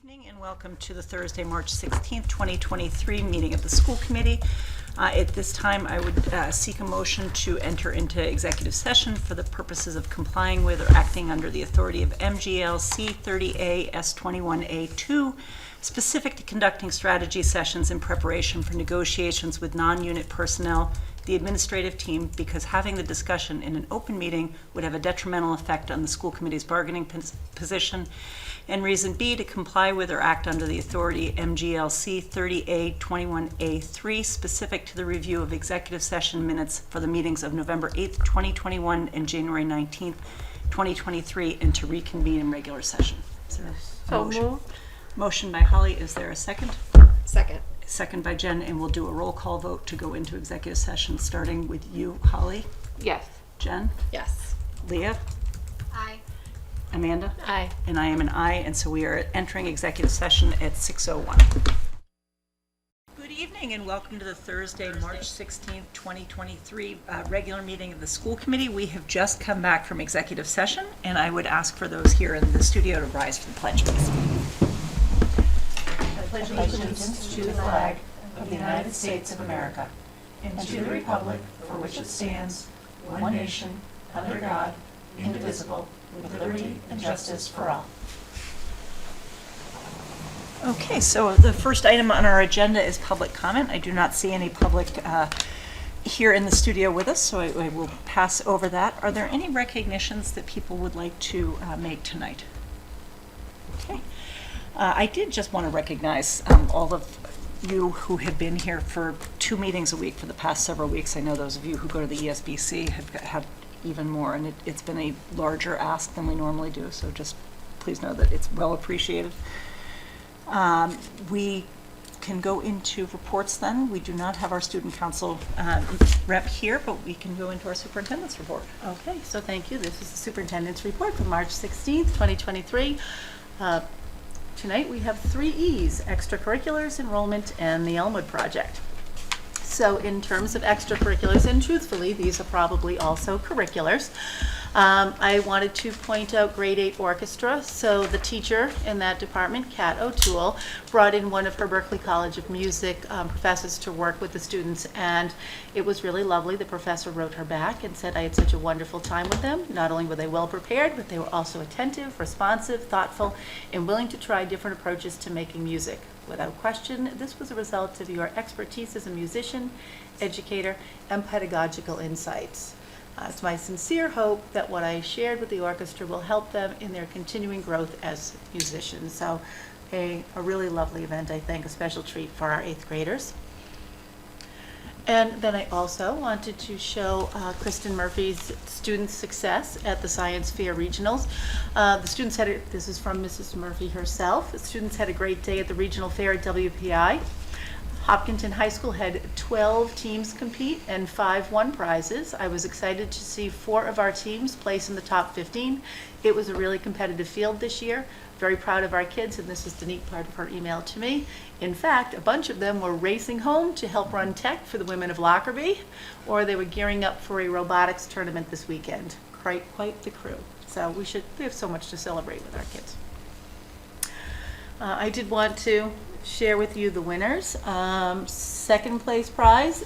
evening and welcome to the Thursday, March 16th, 2023 meeting of the school committee. At this time, I would seek a motion to enter into executive session for the purposes of complying with or acting under the authority of MGL C30A S21A2, specific to conducting strategy sessions in preparation for negotiations with non-unit personnel, the administrative team, because having the discussion in an open meeting would have a detrimental effect on the school committee's bargaining position. And reason B, to comply with or act under the authority MGLC 30A 21A3, specific to the review of executive session minutes for the meetings of November 8th, 2021 and January 19th, 2023, and to reconvene in regular session. Is there a motion? Moved. Motion by Holly. Is there a second? Second. Second by Jen, and we'll do a roll call vote to go into executive session, starting with you, Holly. Yes. Jen? Yes. Leah? Aye. Amanda? Aye. And I am an aye, and so we are entering executive session at 6:01. Good evening and welcome to the Thursday, March 16th, 2023 regular meeting of the school committee. We have just come back from executive session, and I would ask for those here in the studio to rise for the pledge, please. I pledge allegiance to the flag of the United States of America and to the republic for which it stands, one nation, under God, indivisible, with liberty and justice for all. Okay, so the first item on our agenda is public comment. I do not see any public here in the studio with us, so I will pass over that. Are there any recognitions that people would like to make tonight? Okay. I did just want to recognize all of you who have been here for 2 meetings a week for the past several weeks. I know those of you who go to the ESBC have even more, and it's been a larger ask than we normally do, so just please know that it's well appreciated. We can go into reports then. We do not have our student council rep here, but we can go into our superintendent's report. Okay, so thank you. This is the superintendent's report for March 16th, 2023. Tonight we have 3 E's: extracurriculars, enrollment, and the Elmwood project. So in terms of extracurriculars, and truthfully, these are probably also curriculars, I wanted to point out grade 8 orchestra. So the teacher in that department, Kat O'Toole, brought in one of her Berklee College of Music professors to work with the students, and it was really lovely. The professor wrote her back and said, I had such a wonderful time with them. Not only were they well prepared, but they were also attentive, responsive, thoughtful, and willing to try different approaches to making music. Without question, this was a result of your expertise as a musician, educator, and pedagogical insights. It's my sincere hope that what I shared with the orchestra will help them in their continuing growth as musicians. So a really lovely event, I think, a special treat for our 8th graders. And then I also wanted to show Kristen Murphy's student success at the Science Fair Regionals. The students this is from Mrs. Murphy herself. The students had a great day at the regional fair at WPI. Hopkinton High School had 12 teams compete and 5 won prizes. I was excited to see 4 of our teams place in the top 15. It was a really competitive field this year. Very proud of our kids, and this is the neat part of her email to me. In fact, a bunch of them were racing home to help run tech for the women of Lockerbie, or they were gearing up for a robotics tournament this weekend. Quite the crew. So we have so much to celebrate with our kids. I did want to share with you the winners. Second place prize,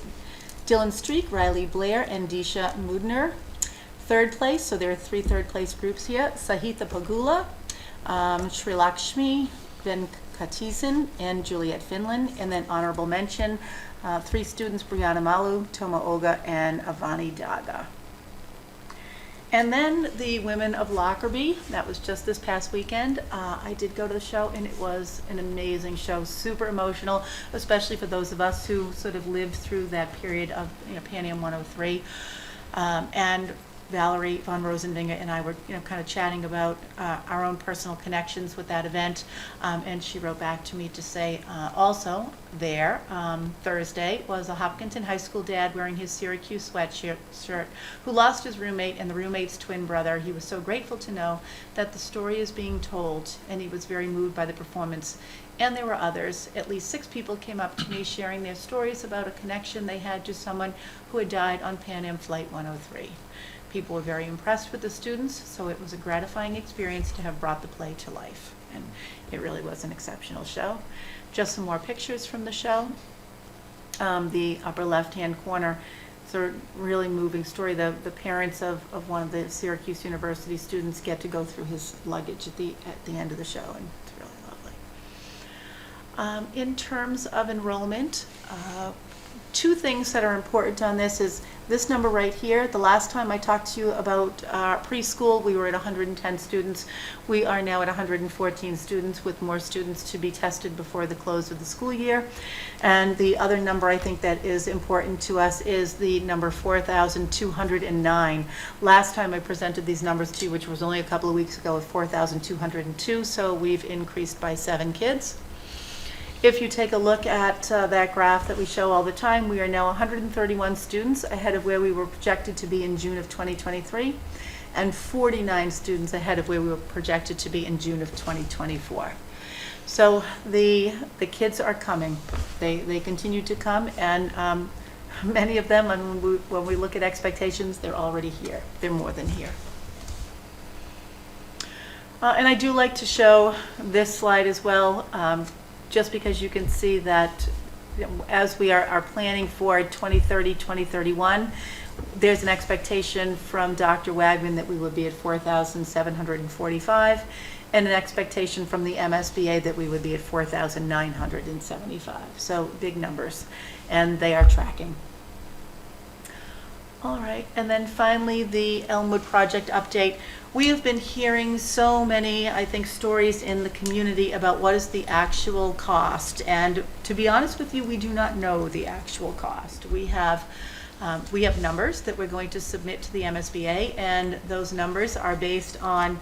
Dylan Streak, Riley Blair, and Disha Mudner. Third place, so there are 3 third place groups here, Sahitha Pagula, Sri Lakshmi Venkatesen, and Juliet Finland. And then honorable mention, 3 students, Brianna Malu, Toma Oga, and Avani Daga. And then the women of Lockerbie, that was just this past weekend. I did go to the show, and it was an amazing show, super emotional, especially for those of us who sort of lived through that period of Pan Am 103. And Valerie von Rosendinger and I were kind of chatting about our own personal connections with that event, and she wrote back to me to say also there Thursday was a Hopkinton High School dad wearing his Syracuse sweatshirt who lost his roommate and the roommate's twin brother. He was so grateful to know that the story is being told, and he was very moved by the performance. And there were others. At least 6 people came up to me sharing their stories about a connection they had to someone who had died on Pan Am Flight 103. People were very impressed with the students, so it was a gratifying experience to have brought the play to life. And It really was an exceptional show. Just some more pictures from the show. The upper left-hand corner, it's a really moving story. The parents of one of the Syracuse University students get to go through his luggage at the end of the show, and it's really lovely. In terms of enrollment, two things that are important on this is this number right here. The last time I talked to you about preschool, we were at 110 students. We are now at 114 students, with more students to be tested before the close of the school year. And the other number I think that is important to us is the number 4,209. Last time I presented these numbers to you, which was only a couple of weeks ago, of 4,202, so we've increased by 7 kids. If you take a look at that graph that we show all the time, we are now 131 students ahead of where we were projected to be in June of 2023, and 49 students ahead of where we were projected to be in June of 2024. So the kids are coming. They continue to come, and many of them, and when we look at expectations, they're already here. They're more than here. And I do like to show this slide as well, just because you can see that as we are planning for 2030, 2031, there's an expectation from Dr. Wagman that we would be at 4,745, and an expectation from the MSBA that we would be at 4,975. So big numbers, and they are tracking. All right, and then finally, the Elmwood project update. We have been hearing so many, I think, stories in the community about what is the actual cost. And to be honest with you, we do not know the actual cost. We have numbers that we're going to submit to the MSBA, and those numbers are based on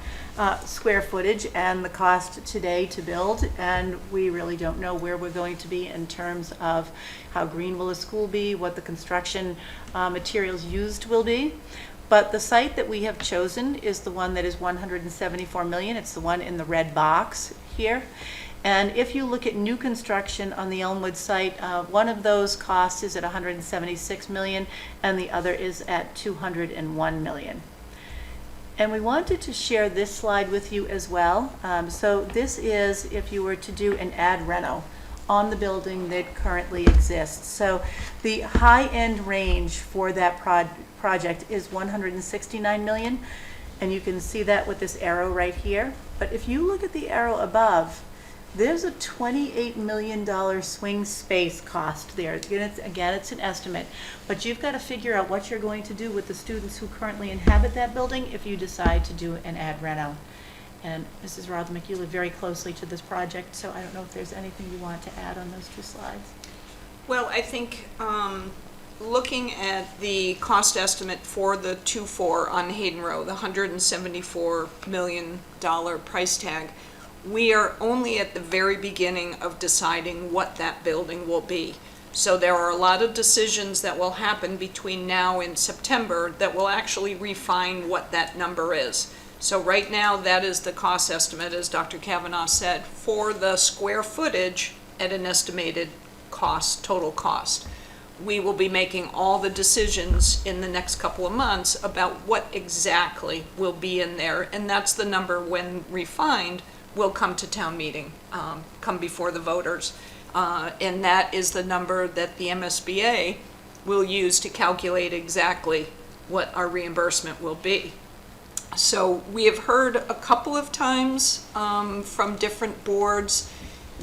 square footage and the cost today to build. And we really don't know where we're going to be in terms of how green will the school be, what the construction materials used will be. But the site that we have chosen is the one that is $174 million. It's the one in the red box here. And if you look at new construction on the Elmwood site, one of those costs is at $176 million, and the other is at $201 million. And we wanted to share this slide with you as well. So this is if you were to do an ad reno on the building that currently exists. So the high-end range for that project is $169 million, and you can see that with this arrow right here. But if you look at the arrow above, there's a $28 million swing space cost there. Again, it's an estimate, but you've got to figure out what you're going to do with the students who currently inhabit that building if you decide to do an ad reno. And Mrs. Rothermick, you live very closely to this project, so I don't know if there's anything you want to add on those two slides. Well, I think looking at the cost estimate for the 2-4 on Hayden Row, the $174 million price tag, we are only at the very beginning of deciding what that building will be. So there are a lot of decisions that will happen between now and September that will actually refine what that number is. So right now, that is the cost estimate, as Dr. Kavanaugh said, for the square footage at an estimated cost, total cost. We will be making all the decisions in the next couple of months about what exactly will be in there, and that's the number, when refined, will come to town meeting, come before the voters. And that is the number that the MSBA will use to calculate exactly what our reimbursement will be. So we have heard a couple of times from different boards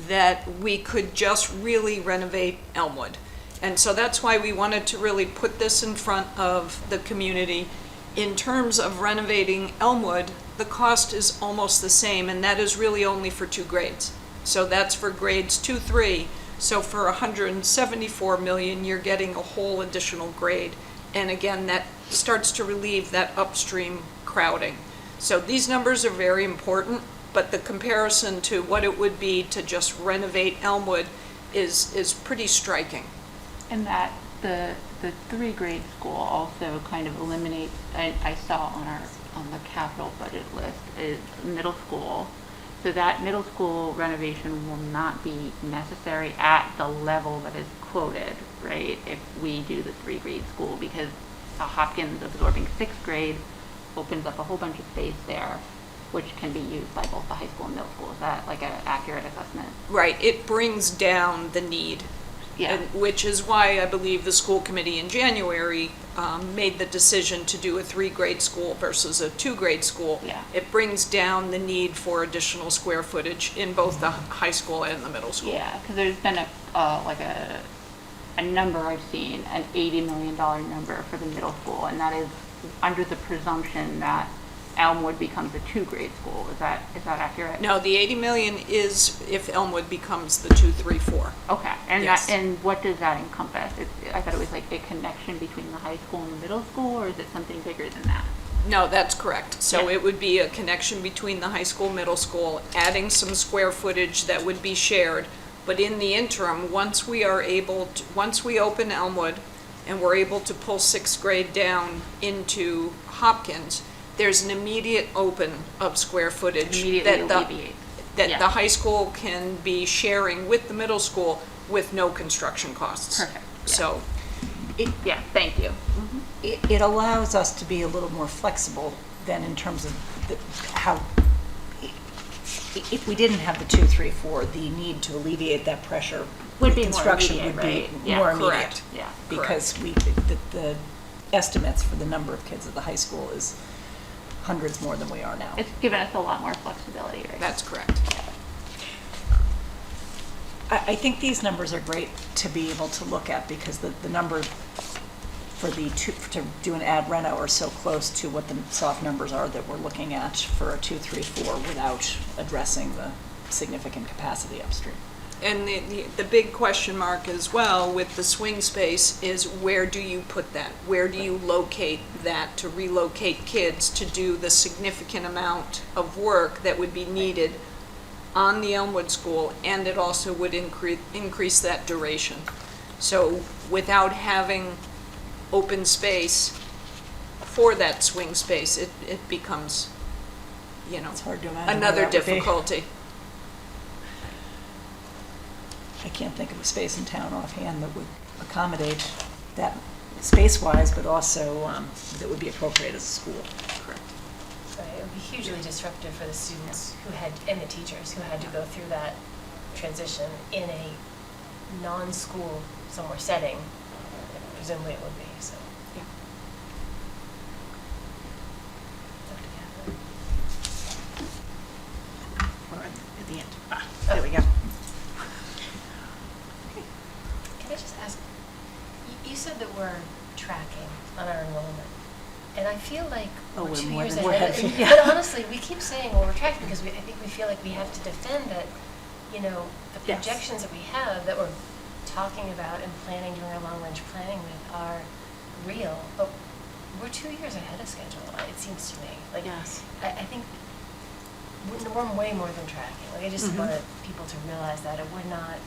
that we could just really renovate Elmwood. And so that's why we wanted to really put this in front of the community. In terms of renovating Elmwood, the cost is almost the same, and that is really only for 2 grades. So that's for grades 2-3. So for $174 million, you're getting a whole additional grade. And again, that starts to relieve that upstream crowding. So these numbers are very important, but the comparison to what it would be to just renovate Elmwood is pretty striking. And that the 3-grade school also kind of eliminates, I saw on the capital budget list, is middle school. So that middle school renovation will not be necessary at the level that is quoted, right? If we do the 3-grade school, because Hopkins absorbing 6th grade opens up a whole bunch of space there. which can be used by both the high school and middle school. Is that like an accurate assessment? Right, it brings down the need. Yeah. Which is why I believe the school committee in January made the decision to do a 3-grade school versus a 2-grade school. Yeah. It brings down the need for additional square footage in both the high school and the middle school. Yeah, because there's been a number I've seen, an $80 million number for the middle school, and that is under the presumption that Elmwood becomes a 2-grade school. Is that accurate? No, the 80 million is if Elmwood becomes the 2, 3, 4. Okay, and Yes. and what does that encompass? I thought it was like a connection between the high school and the middle school, or is it something bigger than that? No, that's correct. So Yeah. it would be a connection between the high school, middle school, adding some square footage that would be shared. But in the interim, once we open Elmwood and we're able to pull 6th grade down into Hopkins, there's an immediate open of square footage Immediately alleviate. that Yeah. the high school can be sharing with the middle school with no construction costs. Perfect, yeah. So, Yeah, thank you. It allows us to be a little more flexible than in terms of how, if we didn't have the 2, 3, 4, the need to alleviate that pressure. Would be more construction immediate, would be right? Yeah. more immediate. Correct. Yeah. Because the estimates for the number of kids at the high school is hundreds more than we are now. It's given us a lot more flexibility, right? that's correct. I think these numbers are great to be able to look at because the number for to do an ad reno are so close to what the soft numbers are that we're looking at for a 2, 3, 4 without addressing the significant capacity upstream. And the big question mark as well with the swing space is where do you put that? Where do you locate that to relocate kids to do the significant amount of work that would be needed on the Elmwood School, and it also would increase that duration. So without having open space for that swing space, it becomes, It's hard to imagine another where that would be. difficulty. I can't think of a space in town offhand that would accommodate that space-wise, but also that would be appropriate as a school. Right, it would be hugely disruptive for the students and the teachers who had to go through that transition in a non-school somewhere setting. Presumably it would be, so. Yeah. Dr. Catherine? We're at the end. There we go. Can I just ask, you said that we're tracking on our enrollment, and I feel like Oh, we're we're 2 more years than we're ahead. ahead, yeah. But honestly, we keep saying, well, we're tracking because I think we feel like we have to defend that, the Yes. projections that we have that we're talking about and planning, doing our long-range planning with are real, but we're 2 years ahead of schedule, it seems to me. Like, Yes. I think we're way more than tracking. Like, I just Mhm. wanted people to realize that we're not,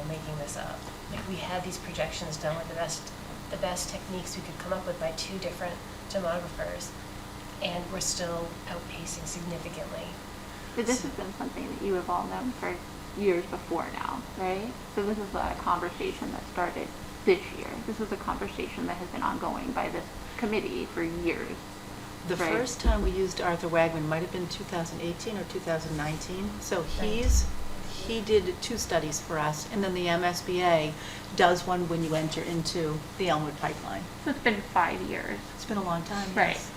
making this up. Like, we had these projections done with the best techniques we could come up with by 2 different demographers, and we're still outpacing significantly. But this has been something that you have all known for years before now, right? So this is a conversation that started this year. This is a conversation that has been ongoing by this committee for years. The Right. first time we used Arthur Wagman might have been 2018 or 2019. So he did 2 studies for us, and then the MSBA does one when you enter into the Elmwood pipeline. So it's been 5 years. It's been a long time. Right. Yes.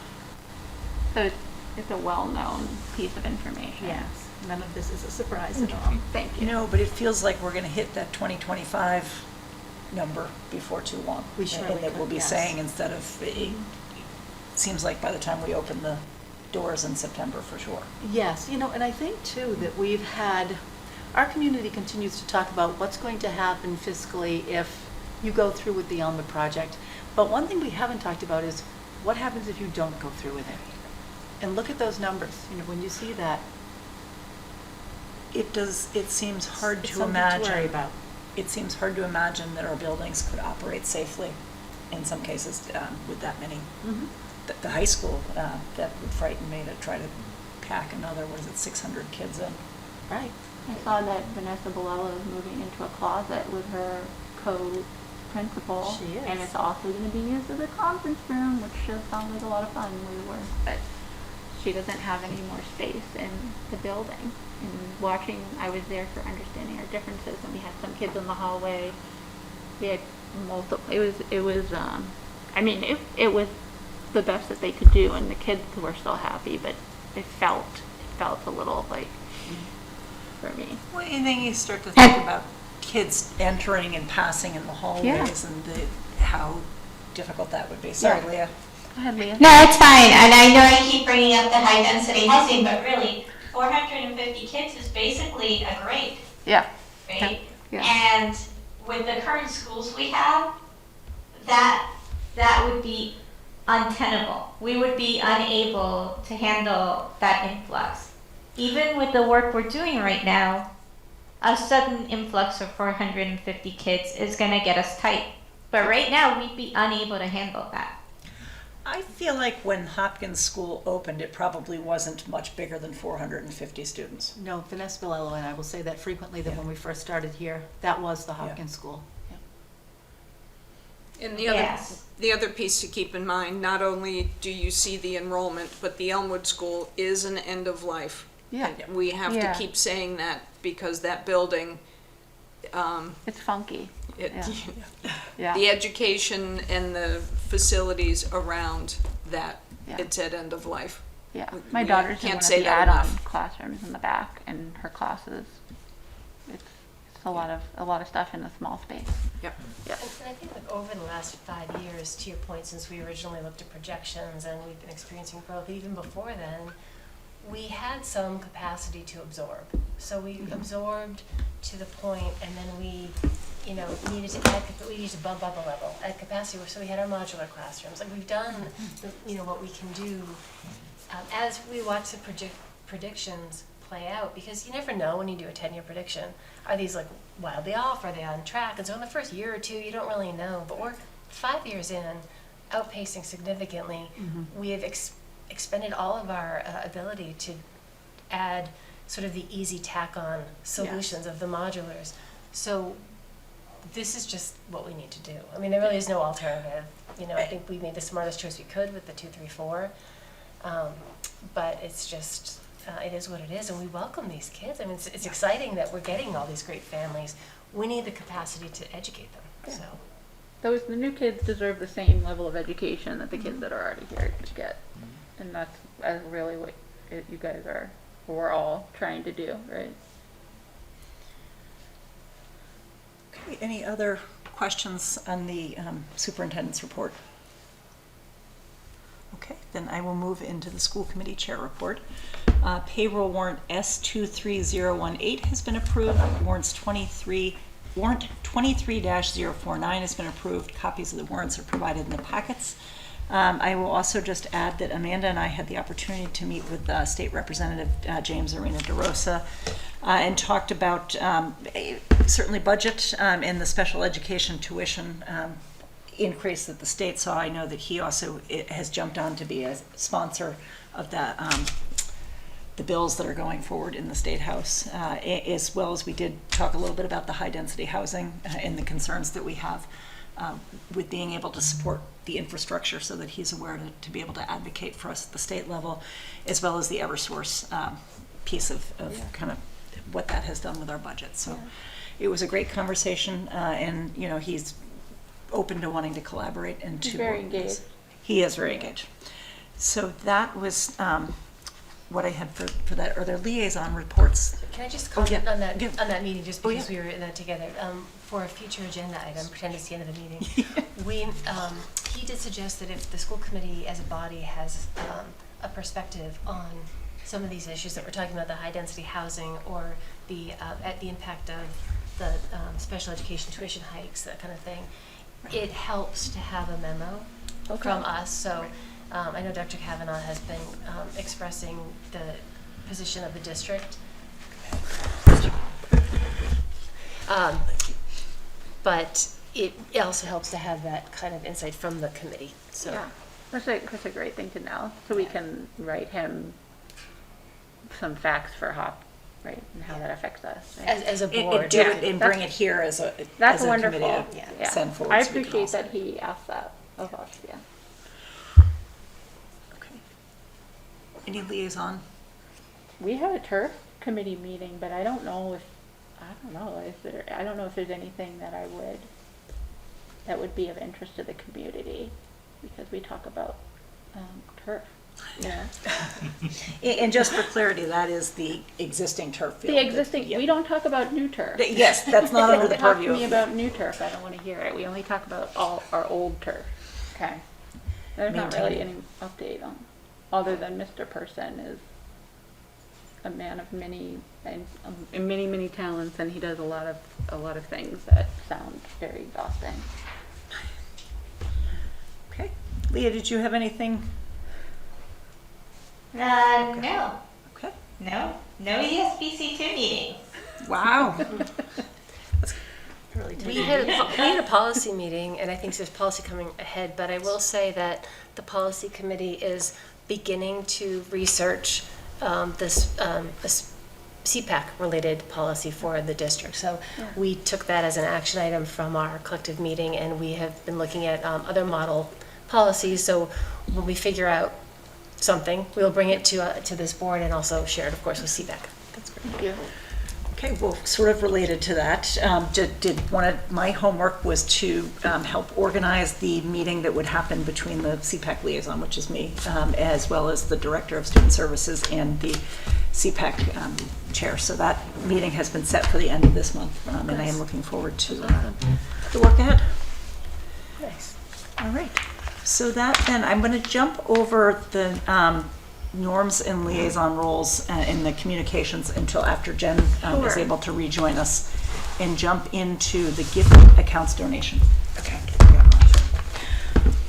So it's a well-known piece of information. Yes. None of this is a surprise at all. Thank you. No, but it feels like we're going to hit that 2025 number before too long. We surely And that we'll could, be yes. saying instead of, it seems like by the time we open the doors in September, for sure. Yes, and I think too that our community continues to talk about what's going to happen fiscally if you go through with the Elmwood project. But one thing we haven't talked about is what happens if you don't go through with it? And look at those numbers, when you see that. It seems hard It's to something imagine. to worry about. It seems hard to imagine that our buildings could operate safely in some cases with that many. The high school, that would frighten me to try to pack another, 600 kids in. Right. I saw that Vanessa Bolello is moving into a closet with her co-principal. She is. And it's also going to be used as a conference room, which just sounds like a lot of fun where we were. But she doesn't have any more space in the building. And watching, I was there for understanding our differences, and we had some kids in the hallway. We had multiple, it was, I mean, it was the best that they could do, and the kids were still happy, but it felt a little like, for me. Well, and then you start to think about kids entering and passing in the hallways and how difficult that would be. Sorry, Yeah. Leah. Go ahead, Leah. No, it's fine, and I know I keep bringing up the high-density housing, but really, 450 kids is basically a grade, Yeah. right? Yeah. And with the current schools we have, that would be untenable. We would be unable to handle that influx. Even with the work we're doing right now, a sudden influx of 450 kids is gonna get us tight. But right now, we'd be unable to handle that. I feel like when Hopkins School opened, it probably wasn't much bigger than 450 students. No, Vanessa Bilello and I will say that frequently, that Yeah. when we first started here, that was the Hopkins School. And Yes. the other piece to keep in mind, not only do you see the enrollment, but the Elmwood School is an end of life. Yeah. And we have Yeah. to keep saying that because that building, It's funky. it, Yeah. the education and the facilities around that, Yeah. it's at end of life. Yeah, We- my we daughter's in can't one of say the that add-on enough. classrooms in the back, and her classes, it's a lot of stuff in a small space. Yep. Yeah. And I think like over the last 5 years, to your point, since we originally looked at projections and we've been experiencing growth even before then, we had some capacity to absorb. So we absorbed to the point, and then we, needed to add, we needed to bump up a level, add capacity. So we had our modular classrooms. Like we've done, what we can do as we watch the predictions play out, because you never know when you do a 10-year prediction. Are these like wildly off? Are they on track? And so in the first year or two, you don't really know. But we're 5 years in, outpacing significantly. We have expended all of our ability to add sort of the easy tack-on solutions of the modulars. So this is just what we need to do. I mean, there really is no alternative. I think we made the smartest choice we could with the 2, 3, 4. But it's just, it is what it is, and we welcome these kids. I mean, it's exciting that we're getting all these great families. We need the capacity to educate them, so. The new kids deserve the same level of education that the kids that are already here get, and that's really what you guys we're all trying to do, right? Okay, any other questions on the superintendent's report? Okay, then I will move into the school committee chair report. Payroll warrant S23018 has been approved. Warrant 23-049 has been approved. Copies of the warrants are provided in the packets. I will also just add that Amanda and I had the opportunity to meet with State Representative James Arena DeRosa and talked about certainly budget and the special education tuition increase that the state saw. I know that he also has jumped on to be a sponsor of the bills that are going forward in the State House, as well as we did talk a little bit about the high-density housing and the concerns that we have with being able to support the infrastructure, so that he's aware to be able to advocate for us at the state level, as well as the Eversource piece of kind of what that has done with our budget. So it was a great conversation, and he's open to wanting to collaborate and He's to very work with us. engaged. He is very engaged. So that was what I had for that. Are there liaison reports? Can I just Oh, yeah. comment on that, Yeah. on that meeting, just Oh, because yeah. we were in that together? For a future agenda item, pretend it's the end of the meeting. He did suggest that if the school committee as a body has a perspective on some of these issues that we're talking about, the high-density housing or the impact of the special education tuition hikes, that kind of thing, it helps to have a memo from us. So I know Dr. Kavanaugh has been expressing the position of the district. But it also helps to have that kind of insight from the committee, so. Yeah, that's a great thing to know, so we can write him some facts for HOP, right, and how that affects us. Right? As a And board. do yeah. it and bring it here as a That's as a wonderful. committee to Yeah. send forward. I so we can appreciate also- that he asked that of us, yeah. Okay. Any liaison? We have a turf committee meeting, but I don't know if there's anything that would be of interest to the community, because we talk about turf. Yeah. And just for clarity, that is the existing turf field. The existing, Yeah. we don't talk about new turf. Yes, that's not under the Don't talk purview to me of. about new turf, I don't want to hear it. We only talk about all our old turf. Okay. There's not really any update on, other than Mr. Person is a man of many talents, and he does a lot of things that sound very exhausting. Okay. Leah, did you have anything? No. Okay. No ESBC 2 meetings. Wow. We had a policy meeting, and I think there's policy coming ahead, but I will say that the policy committee is beginning to research this CPAC-related policy for the district. So we took that as an action item from our collective meeting, and we have been looking at other model policies. So when we figure out something, we'll bring it to this board and also share it, of course, with CPAC. That's great. Thank you. Okay, well, sort of related to that, one of my homework was to help organize the meeting that would happen between the CPAC liaison, which is me, as well as the Director of Student Services and the CPAC chair. So that meeting has been set for the end of this month, and I am looking forward to the work ahead. Nice. All right. So that then, I'm going to jump over the norms and liaison roles in the communications until after Jen is able to rejoin us, and jump into the gift accounts donation. Okay.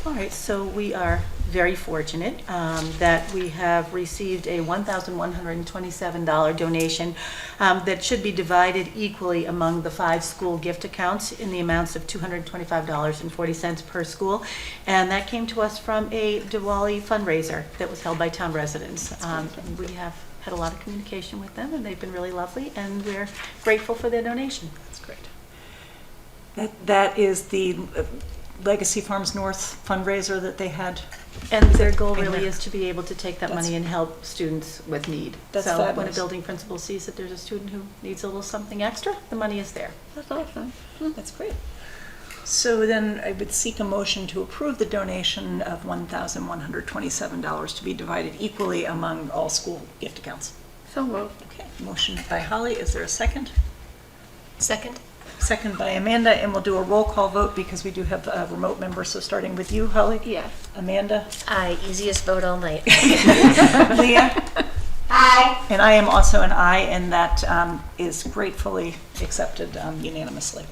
All right, so we are very fortunate that we have received a $1,127 donation that should be divided equally among the 5 school gift accounts in the amounts of $225.40 per school. And that came to us from a Diwali fundraiser that was held by town residents. And we have had a lot of communication with them, and they've been really lovely, and we're grateful for their donation. That's great. That is the Legacy Farms North fundraiser that they had. And their goal in really there? is to be able to take that money and help students with need. That's So when a fabulous. building principal sees that there's a student who needs a little something extra, the money is there. That's awesome. That's great. So then I would seek a motion to approve the donation of $1,127 to be divided equally among all school gift accounts. So moved. Okay, motion by Holly. Is there a second? Second? Second by Amanda, and we'll do a roll call vote because we do have a remote member. So starting with you, Holly? Yes. Amanda? Aye, easiest vote all night. Leah? Aye. And I am also an aye, and that is gratefully accepted unanimously.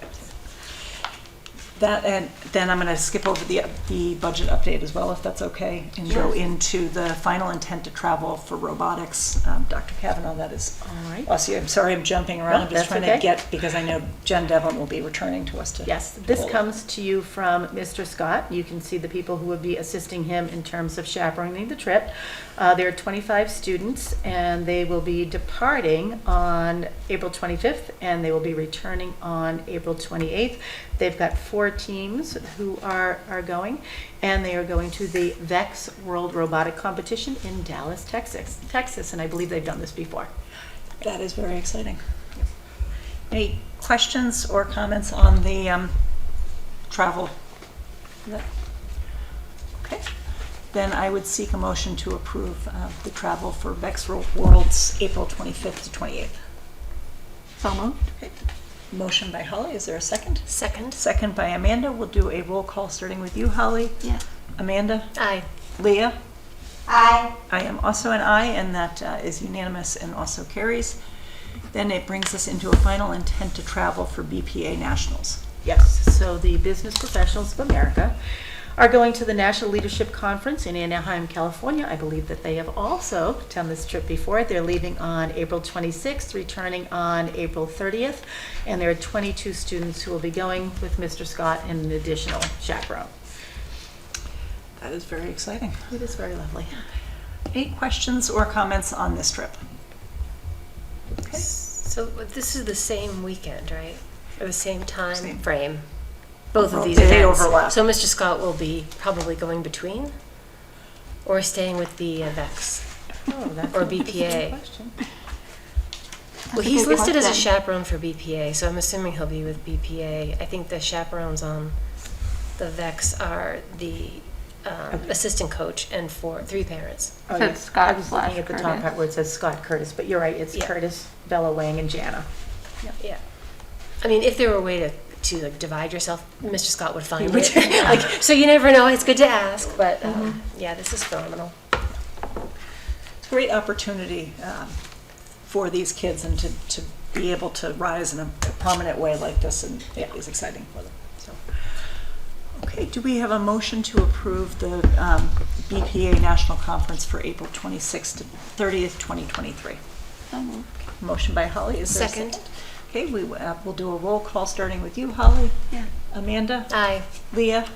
That, and then I'm going to skip over the budget update as well, if that's okay, and go into the final intent to travel for robotics. Dr. Kavanaugh, that is All right. also, I'm sorry I'm jumping around. No, I'm just that's trying okay. to get, because I know Jen Devlin will be returning to us to. Yes, this hold. comes to you from Mr. Scott. You can see the people who would be assisting him in terms of chaperoning the trip. There are 25 students, and they will be departing on April 25th, and they will be returning on April 28th. They've got 4 teams who are going, and they are going to the VEX World Robotic Competition in Dallas, Texas, and I believe they've done this before. That is very exciting. Any questions or comments on the travel? Okay. Then I would seek a motion to approve the travel for VEX Worlds, April 25th to 28th. So moved. Okay. Motion by Holly, is there a second? Second? Second by Amanda. We'll do a roll call starting with you, Holly. Yes. Amanda? Aye. Leah? Aye. I am also an aye, and that is unanimous and also carries. Then it brings us into a final intent to travel for BPA Nationals. Yes, so the Business Professionals of America are going to the National Leadership Conference in Anaheim, California. I believe that they have also done this trip before. They're leaving on April 26th, returning on April 30th, and there are 22 students who will be going with Mr. Scott and an additional chaperone. That is very exciting. It is very lovely. Any questions or comments on this trip? Okay. So this is the same weekend, right? Or the same time Same. frame? Both of these They events. overlap. So Mr. Scott will be probably going between or staying with the VEX? Oh, that's Or an interesting BPA. question. Well, he's listed as a chaperone for BPA, so I'm assuming he'll be with BPA. I think the chaperones on the VEX are the assistant coach and for 3 parents. Oh, So yeah. it's Scott I was looking slash at the top Curtis. part where it says Scott Curtis, but you're right, it's Yeah. Curtis, Bella Wang, and Jana. Yeah. I mean, if there were a way to like divide yourself, Mr. Scott would find it. Like, so you never know. It's good to ask, but yeah, this is phenomenal. It's a great opportunity for these kids and to be able to rise in a prominent way like this, and it is exciting for them. So, okay, do we have a motion to approve the BPA National Conference for April 26th to 30th, 2023? So moved. Motion by Holly, is there a Second. second? Okay, we'll do a roll call starting with you, Holly. Yeah. Amanda? Aye. Leah?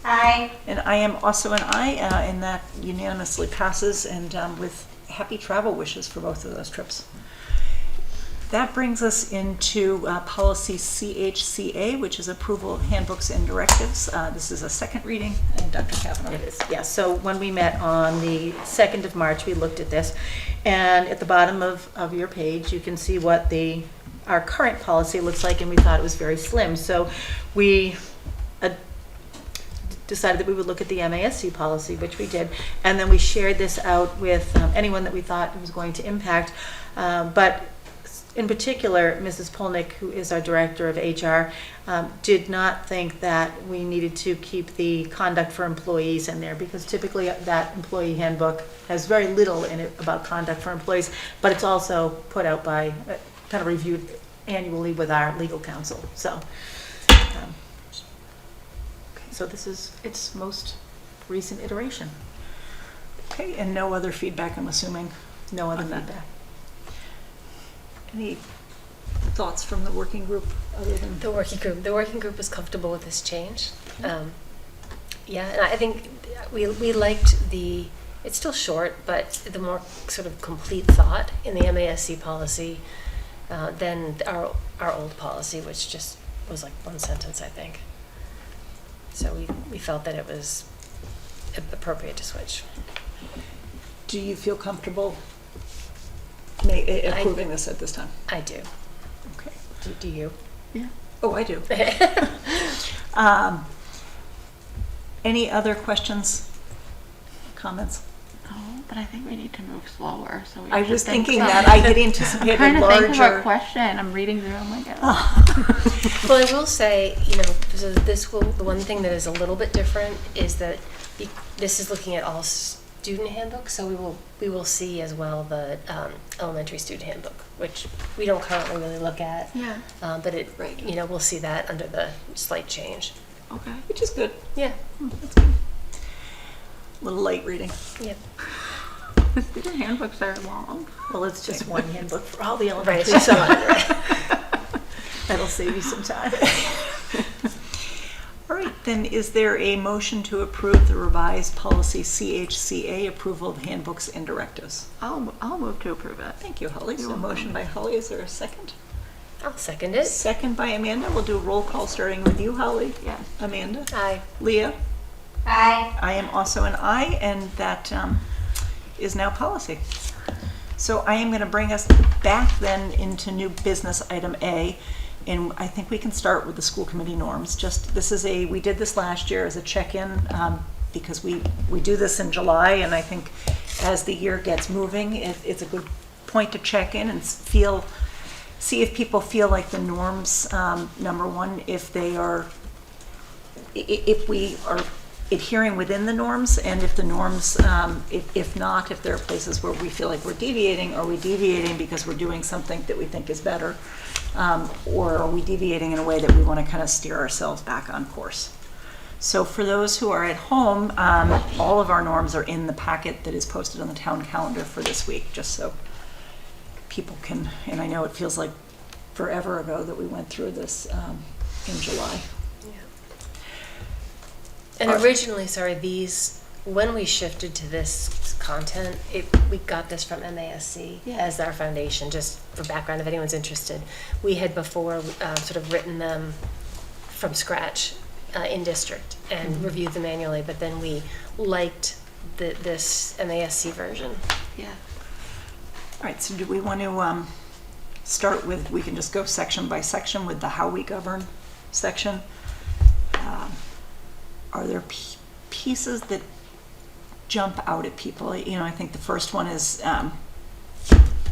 Aye. And I am also an aye, and that unanimously passes, and with happy travel wishes for both of those trips. That brings us into policy CHCA, which is approval of handbooks and directives. This is a second reading, and Dr. Kavanaugh. It is, yes. So when we met on the 2nd of March, we looked at this. And at the bottom of your page, you can see what our current policy looks like, and we thought it was very slim. So we decided that we would look at the MASC policy, which we did. And then we shared this out with anyone that we thought it was going to impact. But in particular, Mrs. Polnick, who is our director of HR, did not think that we needed to keep the conduct for employees in there, because typically that employee handbook has very little in it about conduct for employees, but it's also put out by, kind of reviewed annually with our legal counsel. So this is its most recent iteration. Okay, and no other feedback, I'm assuming? No other On that. feedback. Any thoughts from the working group other than? The working group was comfortable with this change. Yeah, and I think we liked it's still short, but the more sort of complete thought in the MASC policy than our old policy, which just was like one sentence, I think. So we felt that it was appropriate to switch. Do you feel comfortable approving this at this time? I do. Okay. Do you? Yeah. Oh, I do. Any other questions, comments? Oh, but I think we need to move slower. So we I have to was think thinking some- that. I had I'm anticipated trying to think of a larger. question. I'm reading through. I'm like, Well, I will say, so the one thing that is a little bit different is that this is looking at all student handbooks, so we will see as well the elementary student handbook, which we don't currently really look at. yeah. But Right. we'll see that under the slight change. Okay. Which is good. Yeah. That's good. A little light reading. Yep. The student handbooks are long. Well, it's just one handbook for all the Right. elementary, so that'll save you some time. All right, then is there a motion to approve the revised policy CHCA, approval of handbooks and directives? I'll move to approve it. Thank you, Holly. So You're welcome. motion by Holly, is there a second? I'll second it. Second by Amanda. We'll do a roll call starting with you, Holly. Yes. Amanda? Aye. Leah? Aye. I am also an aye, and that is now policy. So I am going to bring us back then into new business item A, and I think we can start with the school committee norms. We did this last year as a check-in, because we do this in July, and I think as the year gets moving, it's a good point to check in and see if people feel like the norms, number one, if we are adhering within the norms, and if the norms, if not, if there are places where we feel like we're deviating, are we deviating because we're doing something that we think is better, or are we deviating in a way that we want to kind of steer ourselves back on course? So for those who are at home, all of our norms are in the packet that is posted on the town calendar for this week, just so people can, and I know it feels like forever ago that we went through this in July. And originally, when we shifted to this content, we got this from MASC as our foundation, just for background if anyone's interested. We had before sort of written them from scratch in district and reviewed them manually, but then we liked this MASC version Yeah. All right, so do we want to start with, we can just go section by section with the how we govern section. Are there pieces that jump out at people? You know, I think the first one is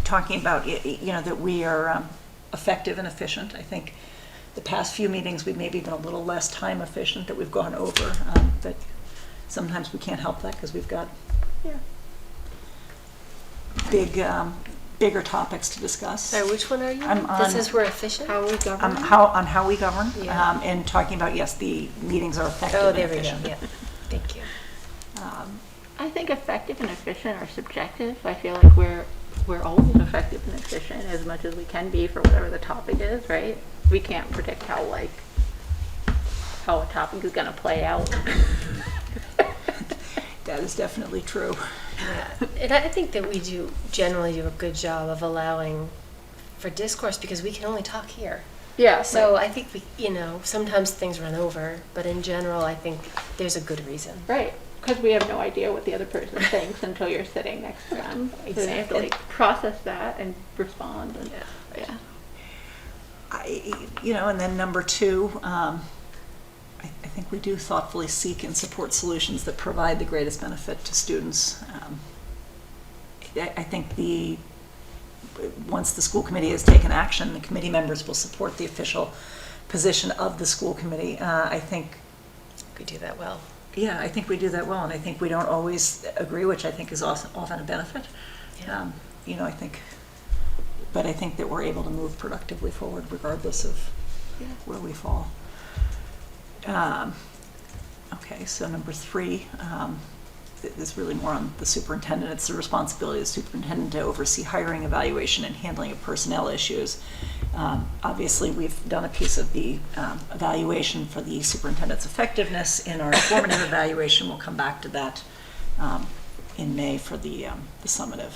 talking about, you know, that we are effective and efficient. I think the past few meetings, we've maybe been a little less time efficient that we've gone over, but sometimes we can't help that because we've got bigger topics to discuss. Sorry, which one are you? I'm This on- says we're efficient? How we govern. How we govern, Yeah. and talking about, yes, the meetings are effective Oh, and there we go, efficient. yeah. Thank you. I think effective and efficient are subjective. I feel like we're always effective and efficient as much as we can be for whatever the topic is, right? We can't predict how a topic is gonna play out. That is definitely true. Yeah, and I think that we generally do a good job of allowing for discourse because we can only talk here. Yeah. So I think sometimes things run over, but in general, I think there's a good reason. Right, because we have no idea what the other person thinks until you're sitting next to them. So you have to like process that and respond. And, yeah. And then number two, I think we do thoughtfully seek and support solutions that provide the greatest benefit to students. I think once the school committee has taken action, the committee members will support the official position of the school committee. I think We do that well. Yeah, I think we do that well, and I think we don't always agree, which I think is often a benefit. Yeah. But I think that we're able to move productively forward regardless of where we fall. Okay, so number three is really more on the superintendent. It's the responsibility of the superintendent to oversee hiring, evaluation, and handling of personnel issues. Obviously, we've done a piece of the evaluation for the superintendent's effectiveness in our formative evaluation. We'll come back to that in May for the summative.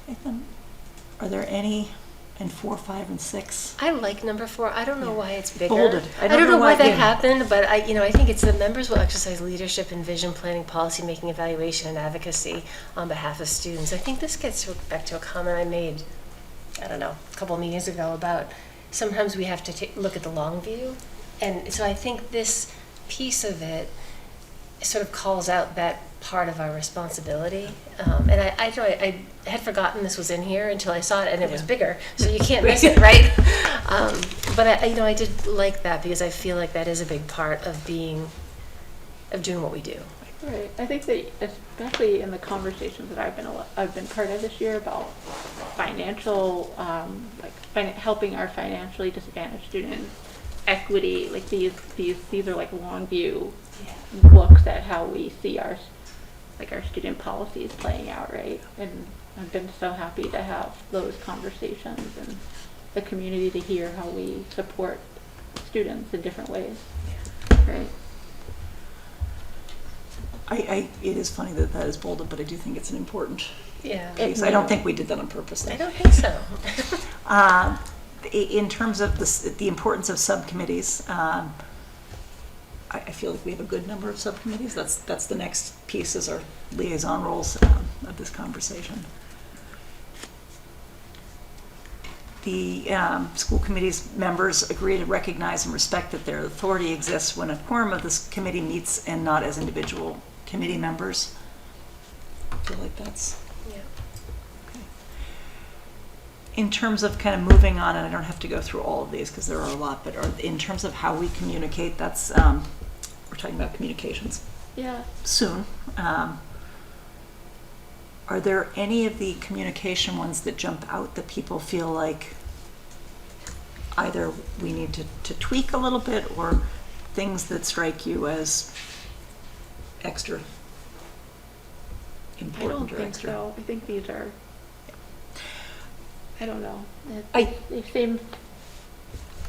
Nathan, are there any in 4, 5, and 6? I like number 4. I don't know why it's bigger. Bolded. I don't know why that happened, but I think it's the members will exercise leadership in vision planning, policy making, evaluation, and advocacy on behalf of students. I think this gets back to a comment I made, I don't know, a couple of meetings ago about sometimes we have to look at the long view. And so I think this piece of it sort of calls out that part of our responsibility. And I had forgotten this was in here until I saw it, and it was bigger, so you can't miss it, right? But I did like that because I feel like that is a big part of doing what we do. Right. I think that especially in the conversations that I've been part of this year about financial, helping our financially disadvantaged students, equity, like these are like long view looks at how we see our student policies playing out, right? And I've been so happy to have those conversations and the community to hear how we support students in different ways, right? It is funny that is bolded, but I do think it's an important piece. I don't think we did that on purpose, though. I don't think so. In terms of the importance of subcommittees, I feel like we have a good number of subcommittees. That's the next piece is our liaison roles of this conversation. The school committee's members agree to recognize and respect that their authority exists when a quorum of this committee meets and not as individual committee members. I feel like that's... Yeah. Okay. In terms of kind of moving on, and I don't have to go through all of these because there are a lot, but in terms of how we communicate, that's... we're talking about communications. Yeah. Soon. Are there any of the communication ones that jump out that people feel like either we need to tweak a little bit or things that strike you as extra I important don't or think extra? so. I think these are, I don't know. I- They seem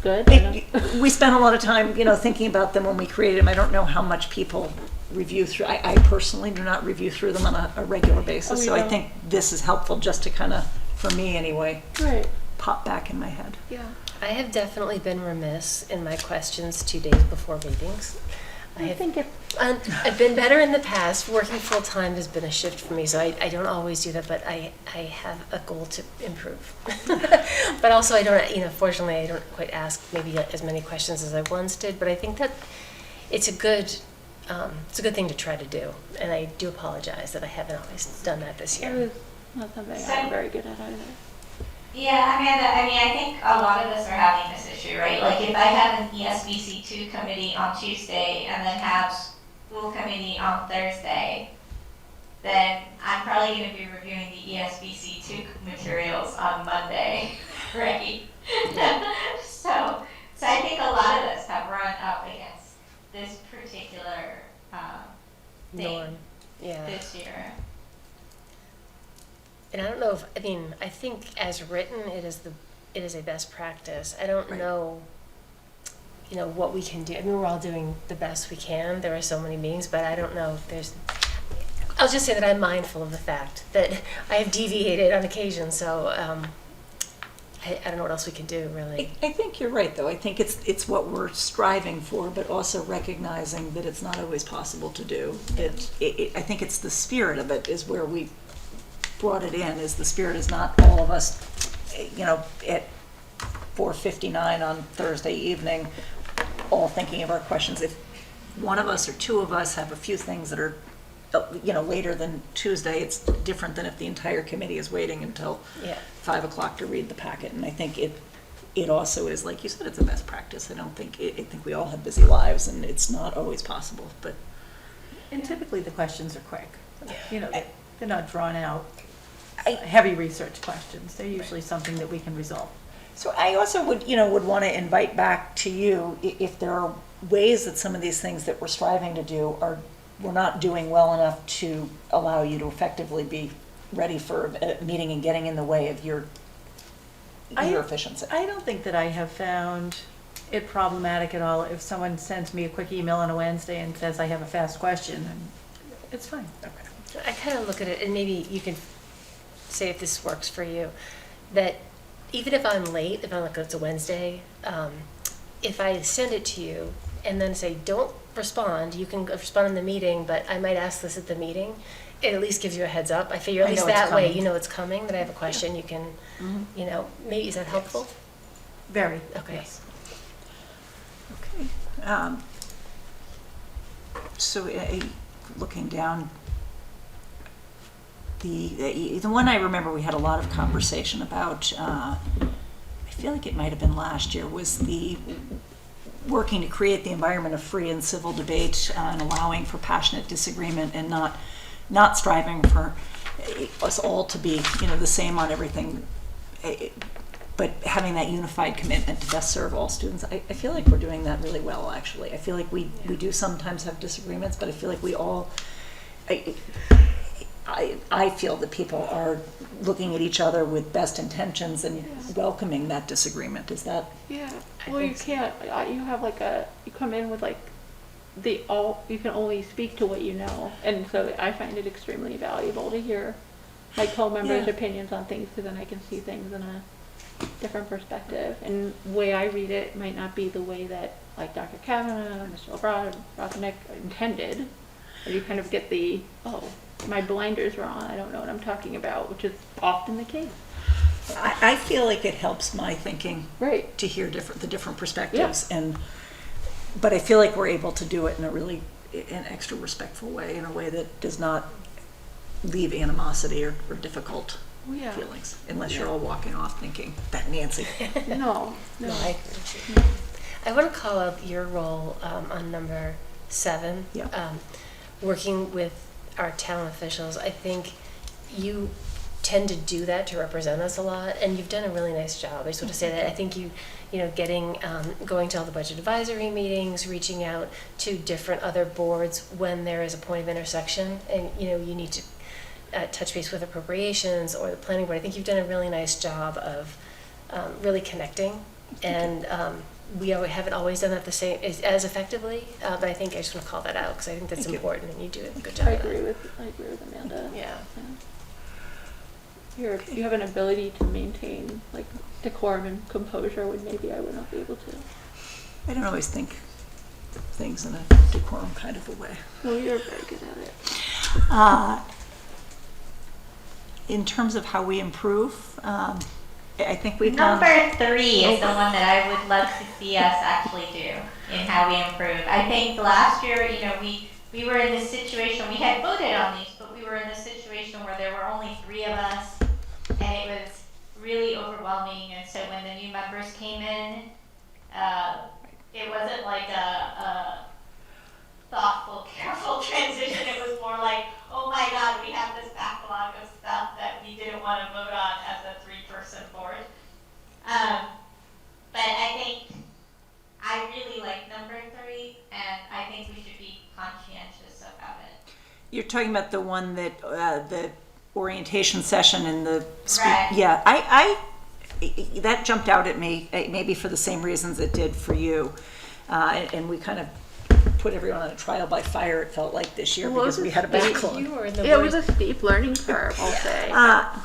good. I don't- We spent a lot of time, thinking about them when we created them. I don't know how much people review through. I personally do not review through them on a regular basis. Oh, So I yeah. think this is helpful just to kind of, for me anyway, Right. pop back in my head. Yeah. I have definitely been remiss in my questions 2 days before meetings. I've been better in the past. Working full-time has been a shift for me, so I don't always do that, but I have a goal to improve. But also I don't, fortunately I don't quite ask maybe as many questions as I once did, but I think that it's a good thing to try to do, and I do apologize that I haven't always done that this It year. was not something I'm very good at either. Yeah, Amanda, I mean, I think a lot of us are having this issue, right? Like if I have an ESBC2 committee on Tuesday and then have school committee on Thursday, then I'm probably going to be reviewing the ESBC2 materials on Monday, right? So I think a lot of us have run up against this particular thing Norm. Yeah. this year. And I don't know I think as written, it is a best practice. I don't know, what we can do. I mean, we're all doing the best we can. There are so many meetings, but I don't know if I'll just say that I'm mindful of the fact that I have deviated on occasion, so I don't know what else we can do, really. I think you're right, though. I think it's what we're striving for, but also recognizing that it's not always possible to do. I think it's the spirit of it is where we brought it in, is the spirit is not all of us, at 4:59 on Thursday evening, all thinking of our questions. If one of us or two of us have a few things that are, later than Tuesday, it's different than if the entire committee is waiting until 5 o'clock to read the packet. And I think it also is, like you said, it's a best practice. I think we all have busy lives and it's not always possible, but. And typically the questions are quick. They're not drawn out, heavy research questions. They're usually something that we can resolve. So I also would want to invite back to you if there are ways that some of these things that we're striving to do we're not doing well enough to allow you to effectively be ready for a meeting and getting in the way of your efficiency. I don't think that I have found it problematic at all if someone sends me a quick email on a Wednesday and says I have a fast question, and it's fine. Okay. I kind of look at it, and maybe you can say if this works for you, that even if I'm late, if it's a Wednesday, if I send it to you and then say, don't respond, you can respond in the meeting, but I might ask this at the meeting, it at least gives you a heads up. I figure at least that way, it's coming, that I have a question, you can, maybe, is that helpful? Very. Okay. Yes. Okay. So looking down, the one I remember we had a lot of conversation about, I feel like it might have been last year, was the working to create the environment of free and civil debate and allowing for passionate disagreement and not striving for us all to be the same on everything, but having that unified commitment to best serve all students. I feel like we're doing that really well, actually. I feel like we do sometimes have disagreements, but I feel like we all, I feel that people are looking at each other with best intentions and welcoming that disagreement. Is that? Yeah. Well, you can't. You have you come in with you can only speak to what you know, and so I find it extremely valuable to hear my co-members' opinions on things, because then I can see things in a different perspective. And the way I read it might not be the way that Dr. Kavanaugh, Mr. Robotnik intended, or you kind of get my blinders are on, I don't know what I'm talking about, which is often the case. I feel like it helps my thinking to hear the different perspectives, but I feel like we're able to do it in an extra respectful way, in a way that does not leave animosity or difficult feelings, unless you're all walking off thinking that Nancy. No. I agree with you. I want to call out your role on number 7, working with our town officials. I think you tend to do that, to represent us a lot, and you've done a really nice job. I just want to say that I think going to all the budget advisory meetings, reaching out to different other boards when there is a point of intersection, and you need to touch base with appropriations or the planning board. I think you've done a really nice job of really connecting, and we haven't always done that the same as effectively, but I think I just want to call that out because I think that's important, and you do a good job. I agree with Amanda. Yeah. You have an ability to maintain decorum and composure when maybe I would not be able to. I don't always think things in a decorum kind of a way. Well, you're very good at it. In terms of how we improve, I think we've done. Number 3 is the one that I would love to see us actually do in how we improve. I think last year, we were in this situation, we had voted on these, but we were in this situation where there were only 3 of us, and it was really overwhelming. And so when the new members came in, it wasn't like a thoughtful, careful transition. It was more like, oh my God, we have this backlog of stuff that we didn't want to vote on as a 3-person board. But I think I really like number 3, and I think we should be conscientious about it. You're talking about the one that, the orientation session and the. Right. Yeah, I that jumped out at me, maybe for the same reasons it did for you. And we kind of put everyone on a trial by fire, it felt like this year, Well, because we had a backlog. You were the It was worst. a steep learning curve, I'll say. I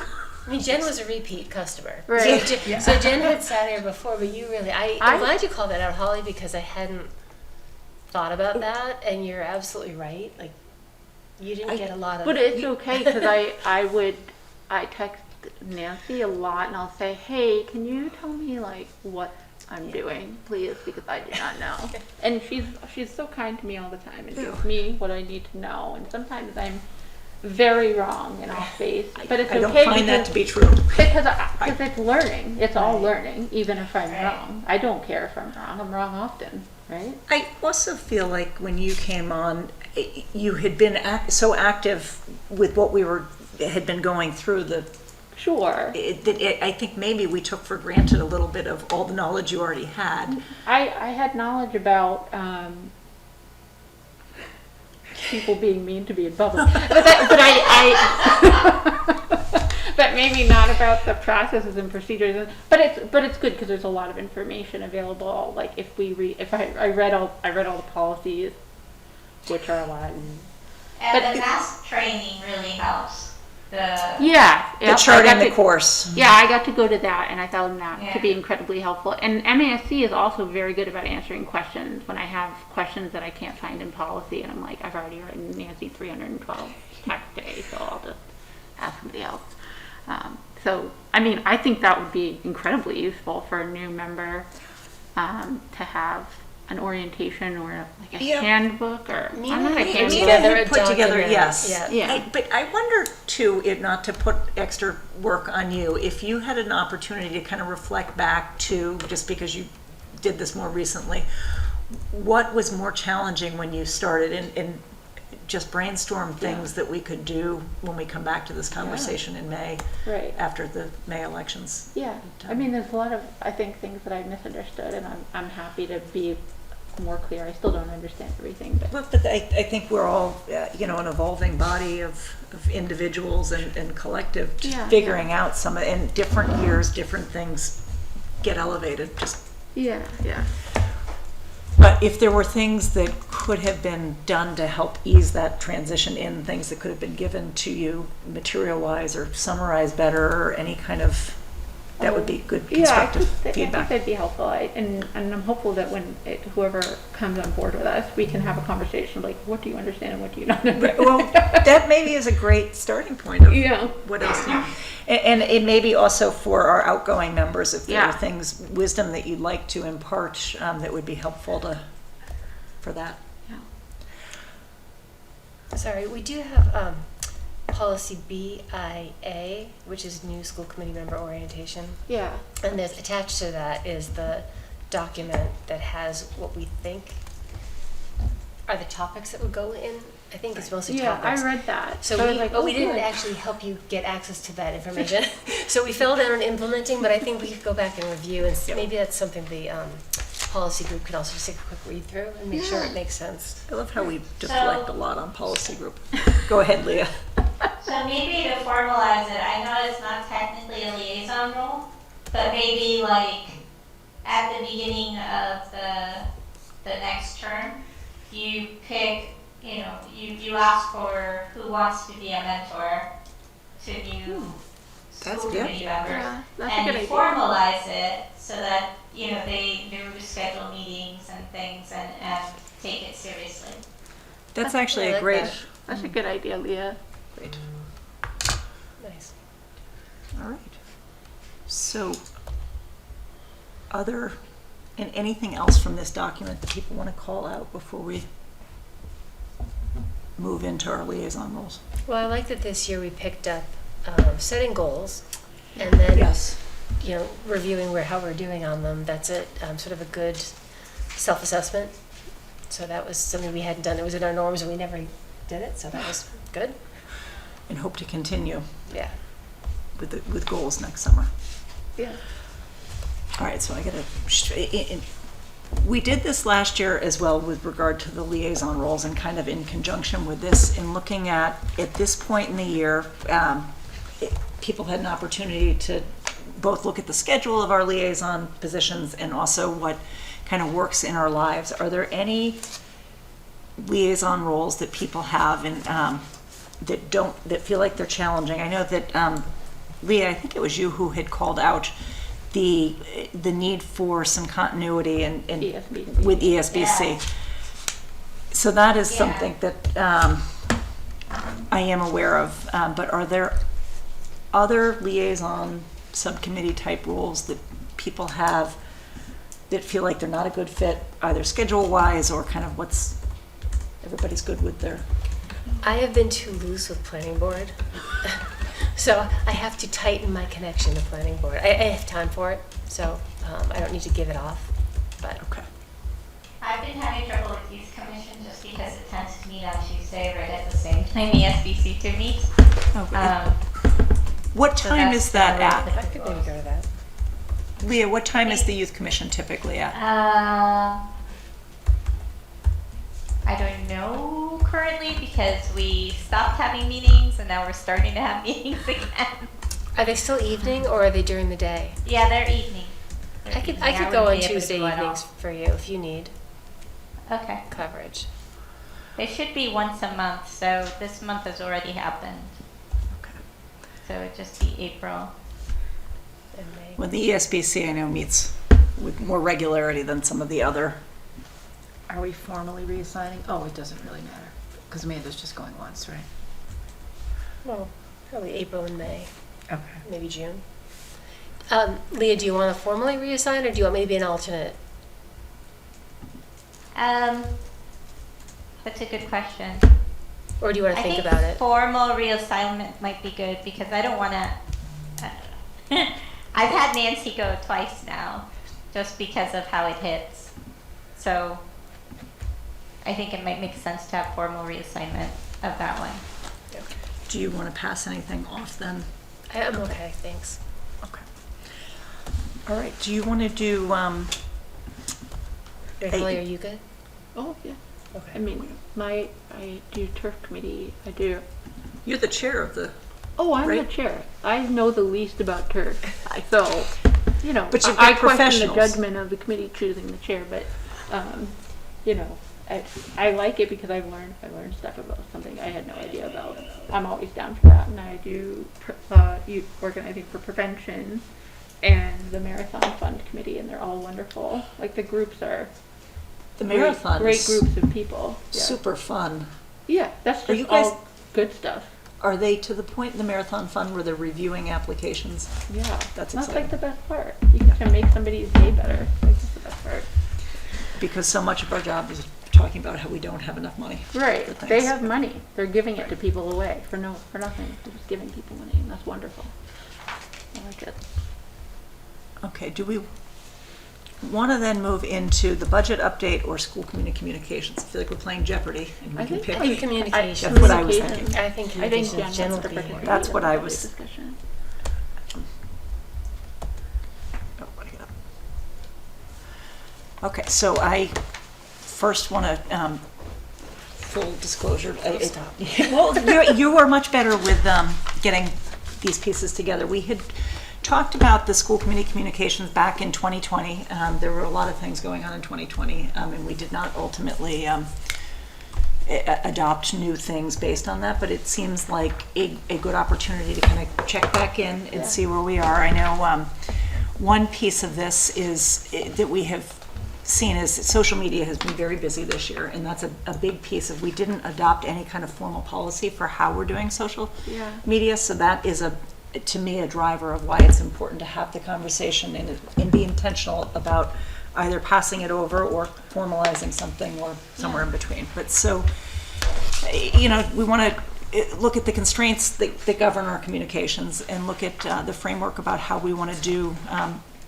mean, Jen was a repeat customer. Right. So Jen had sat here before, but you really, I'm glad you called that out, Holly, because I hadn't thought about that, and you're absolutely right. Like, you didn't get a lot of. But it's okay, because I text Nancy a lot, and I'll say, hey, can you tell me like what I'm doing, please, because I do not know. And she's so kind to me all the time and gives me what I need to know. And sometimes I'm very wrong and off base, but it's I don't okay find that because- to be true. Because it's learning. It's all learning, even if I'm wrong. I don't care if I'm wrong. I'm wrong often, right? I also feel like when you came on, you had been so active with what had been going through Sure. I think maybe we took for granted a little bit of all the knowledge you already had. I had knowledge about people being mean to me in public, but maybe not about the processes and procedures. But it's good because there's a lot of information available. Like if I read all the policies, which are a lot. And But the mask training really helps. The charting the course. Yeah, I got to go to that, and I found that Yeah. to be incredibly helpful. And MASC is also very good about answering questions when I have questions that I can't find in policy, and I'm like, I've already written Nancy 312 text today, so I'll just ask somebody else. So, I mean, I think that would be incredibly useful for a new member to have an orientation or like a handbook or I'm not a handbook. together a Put together, document. yes. Yeah. But I wonder too, not to put extra work on you, if you had an opportunity to kind of reflect back to, just because you did this more recently, what was more challenging when you started and just brainstorm things that we could do when we come back to this conversation in May, Right. after the May elections. Yeah, I mean, there's a lot of, I think, things that I've misunderstood, and I'm happy to be more clear. I still don't understand everything, but But I think we're all, an evolving body of individuals and collective, just Yeah. figuring out some, in different years, different things get elevated, just. yeah. But if there were things that could have been done to help ease that transition in, things that could have been given to you material-wise or summarized better, or any kind of, that would be good constructive I think feedback. that'd be helpful. And I'm hopeful that when whoever comes on board with us, we can have a conversation like, what do you understand and what do you not understand? Well, that maybe is a great starting point of Yeah. what else. And it may be also for our outgoing members, if there are Yeah. things, wisdom that you'd like to impart, that would be helpful for that. Sorry, we do have policy BIA, which is new school committee member orientation. Yeah. And there's attached to that is the document that has what we think are the topics that would go in. I think it's mostly Yeah, topics. I read that. So I was we, like, but we oh, didn't good. actually help you get access to that information. So we fell down on implementing, but I think we could go back and review, and maybe that's something the policy group could also just take a quick read through and make sure it makes sense. I love how we deflect a lot on policy group. Go ahead, Leah. So maybe to formalize it, I know it's not technically a liaison role, but maybe like at the beginning of the next term, you pick, you ask for who wants to be a mentor to new That's school good. committee members. Yeah, that's a And good you idea. formalize it so that, they do schedule meetings and things and take it seriously. That's actually I a like great, that. That's a good idea, Leah. great. Nice. All right. So, and anything else from this document that people want to call out before we move into our liaison roles? Well, I like that this year we picked up setting goals and then, you know, reviewing how we're doing on them. That's sort of a good self-assessment. So that was something we hadn't done. It was in our norms and we never did it, so that was good. And hope to continue Yeah. with goals next summer. Yeah. All right, so I gotta, we did this last year as well with regard to the liaison roles and kind of in conjunction with this, in looking at this point in the year, people had an opportunity to both look at the schedule of our liaison positions and also what kind of works in our lives. Are there any liaison roles that people have and that feel like they're challenging? I know that Leah, I think it was you who had called out the need for some continuity and ESBC. with ESBC. Yeah. So that is Yeah. something that I am aware of. But are there other liaison subcommittee type roles that people have that feel like they're not a good fit, either schedule wise or kind of everybody's good with their? I have been too loose with planning board. So I have to tighten my connection to planning board. I have time for it, so I don't need to give it off, but. Okay. I've been having trouble with youth commission just because it tends to meet on Tuesday right at the same time ESBC 2 meets. What So time that's is that not at? I could maybe go to that. Leah, what time is the youth commission typically at? I don't know currently because we stopped having meetings and now we're starting to have meetings again. Are they still evening or are they during the day? Yeah, they're evening. I could go on Tuesday evenings for you if you need Okay. coverage. They should be once a month, so this month has already happened. Okay. So it'd just be April. And May. Well, the ESBC I know meets with more regularity than some of the other. Are we formally reassigning? Oh, it doesn't really matter, because Amanda's just going once, right? Well, probably April and May, Okay. maybe June. Leah, do you want to formally reassign or do you want me to be an alternate? That's a good question. Or do you want to I think think about it? formal reassignment might be good because I don't want to. I've had Nancy go twice now, just because of how it hits. So I think it might make sense to have formal reassignment of that one. Do you want to pass anything off then? I'm okay, thanks. Okay. All right, do you want to do, Emily, are you good? Oh, yeah. Okay. I mean, I do turf committee. I do. you're the chair of the, Oh, I'm Right. the chair. I know the least about turf. So, you know, But you've I got question the professionals. judgment of the committee choosing the chair, but, you know, I like it because I learned stuff about something I had no idea about. I'm always down for that, and I do youth organizing for prevention and the marathon fund committee, and they're all wonderful. Like the groups are the marathon great is groups of people. Yeah. super fun. Yeah, that's Are just you guys- all good stuff. Are they to the point in the marathon fund where they're reviewing applications? Yeah, That's that's like exciting. the best part. You can make somebody's day better. Like, that's the best part. Because so much of our job is talking about how we don't have enough money. Right. for They things. have money. They're giving it to people away for nothing. They're just giving people money, and that's wonderful. I like it. Okay, do we want to then move into the budget update or school community communications? I feel like we're playing Jeopardy and we I can think pick. I think communications. That's what I was Communications. thinking. I think I think communications Jen wants to generally. participate That's what in I the was- discussion. Oh, what do I get up? Okay, so I first want to, full disclosure. Well, you were much better with getting these pieces together. We had talked about the school committee communications back in 2020. There were a lot of things going on in 2020, and we did not ultimately adopt new things based on that, but it seems like a good opportunity to kind of check back in and see where we are. I know one piece of this is that we have seen is social media has been very busy this year, and that's a big piece of, we didn't adopt any kind of formal policy for how we're doing social Yeah. media, so that is to me, a driver of why it's important to have the conversation and be intentional about either passing it over or formalizing something or somewhere in between. But so, we want to look at the constraints that govern our communications and look at the framework about how we want to do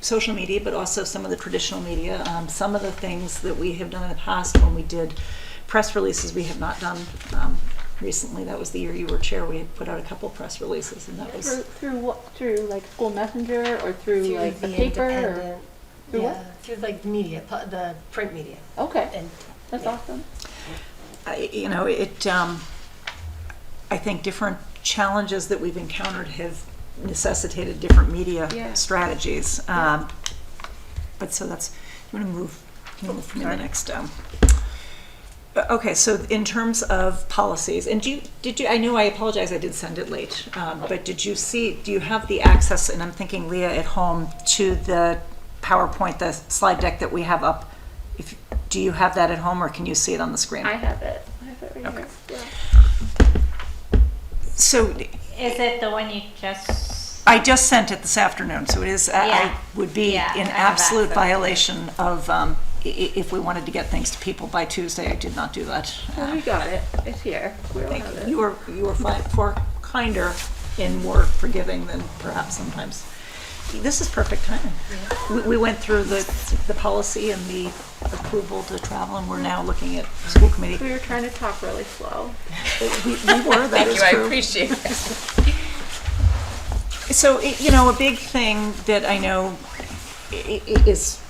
social media, but also some of the traditional media. Some of the things that we have done in the past when we did press releases, we have not done recently. That was the year you were chair. We had put out a couple press releases, and that was Through what? Through like school messenger or through like the the paper? Or? independent, Through what? yeah, through like the media, the print media. Okay, And that's awesome. I think different challenges that we've encountered have necessitated different media Yeah. strategies. But so that's, you want to move from the next. Okay, so in terms of policies, and did you, I know, I apologize, I did send it late, but do you have the access, and I'm thinking Leah at home, to the PowerPoint, the slide deck that we have up? Do you have that at home, or can you see it on the screen? I have it. I have it right Okay. here. Yeah. So Is it the one you just? I just sent it this afternoon, so it is, I Yeah. would be Yeah, in I have absolute access. violation of, if we wanted to get things to people by Tuesday, I did not do that. Well, we got it. It's here. We all Thank have you. it. You were far kinder and more forgiving than perhaps sometimes. This is perfect timing. We went through the policy and the approval to travel, and we're now looking at school committee. We were trying to talk really slow. We were, that is true. appreciate that. So, a big thing that I know is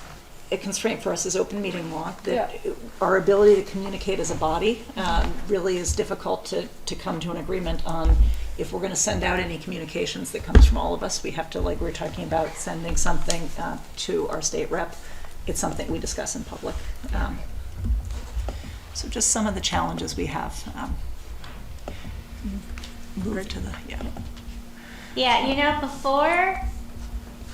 a constraint for us is open meeting law, that our ability to communicate as a body really is difficult to come to an agreement on. If we're going to send out any communications that comes from all of us, we have to, like we were talking about, sending something to our state rep. It's something we discuss in public. So just some of the challenges we have. Move to the, Yeah, before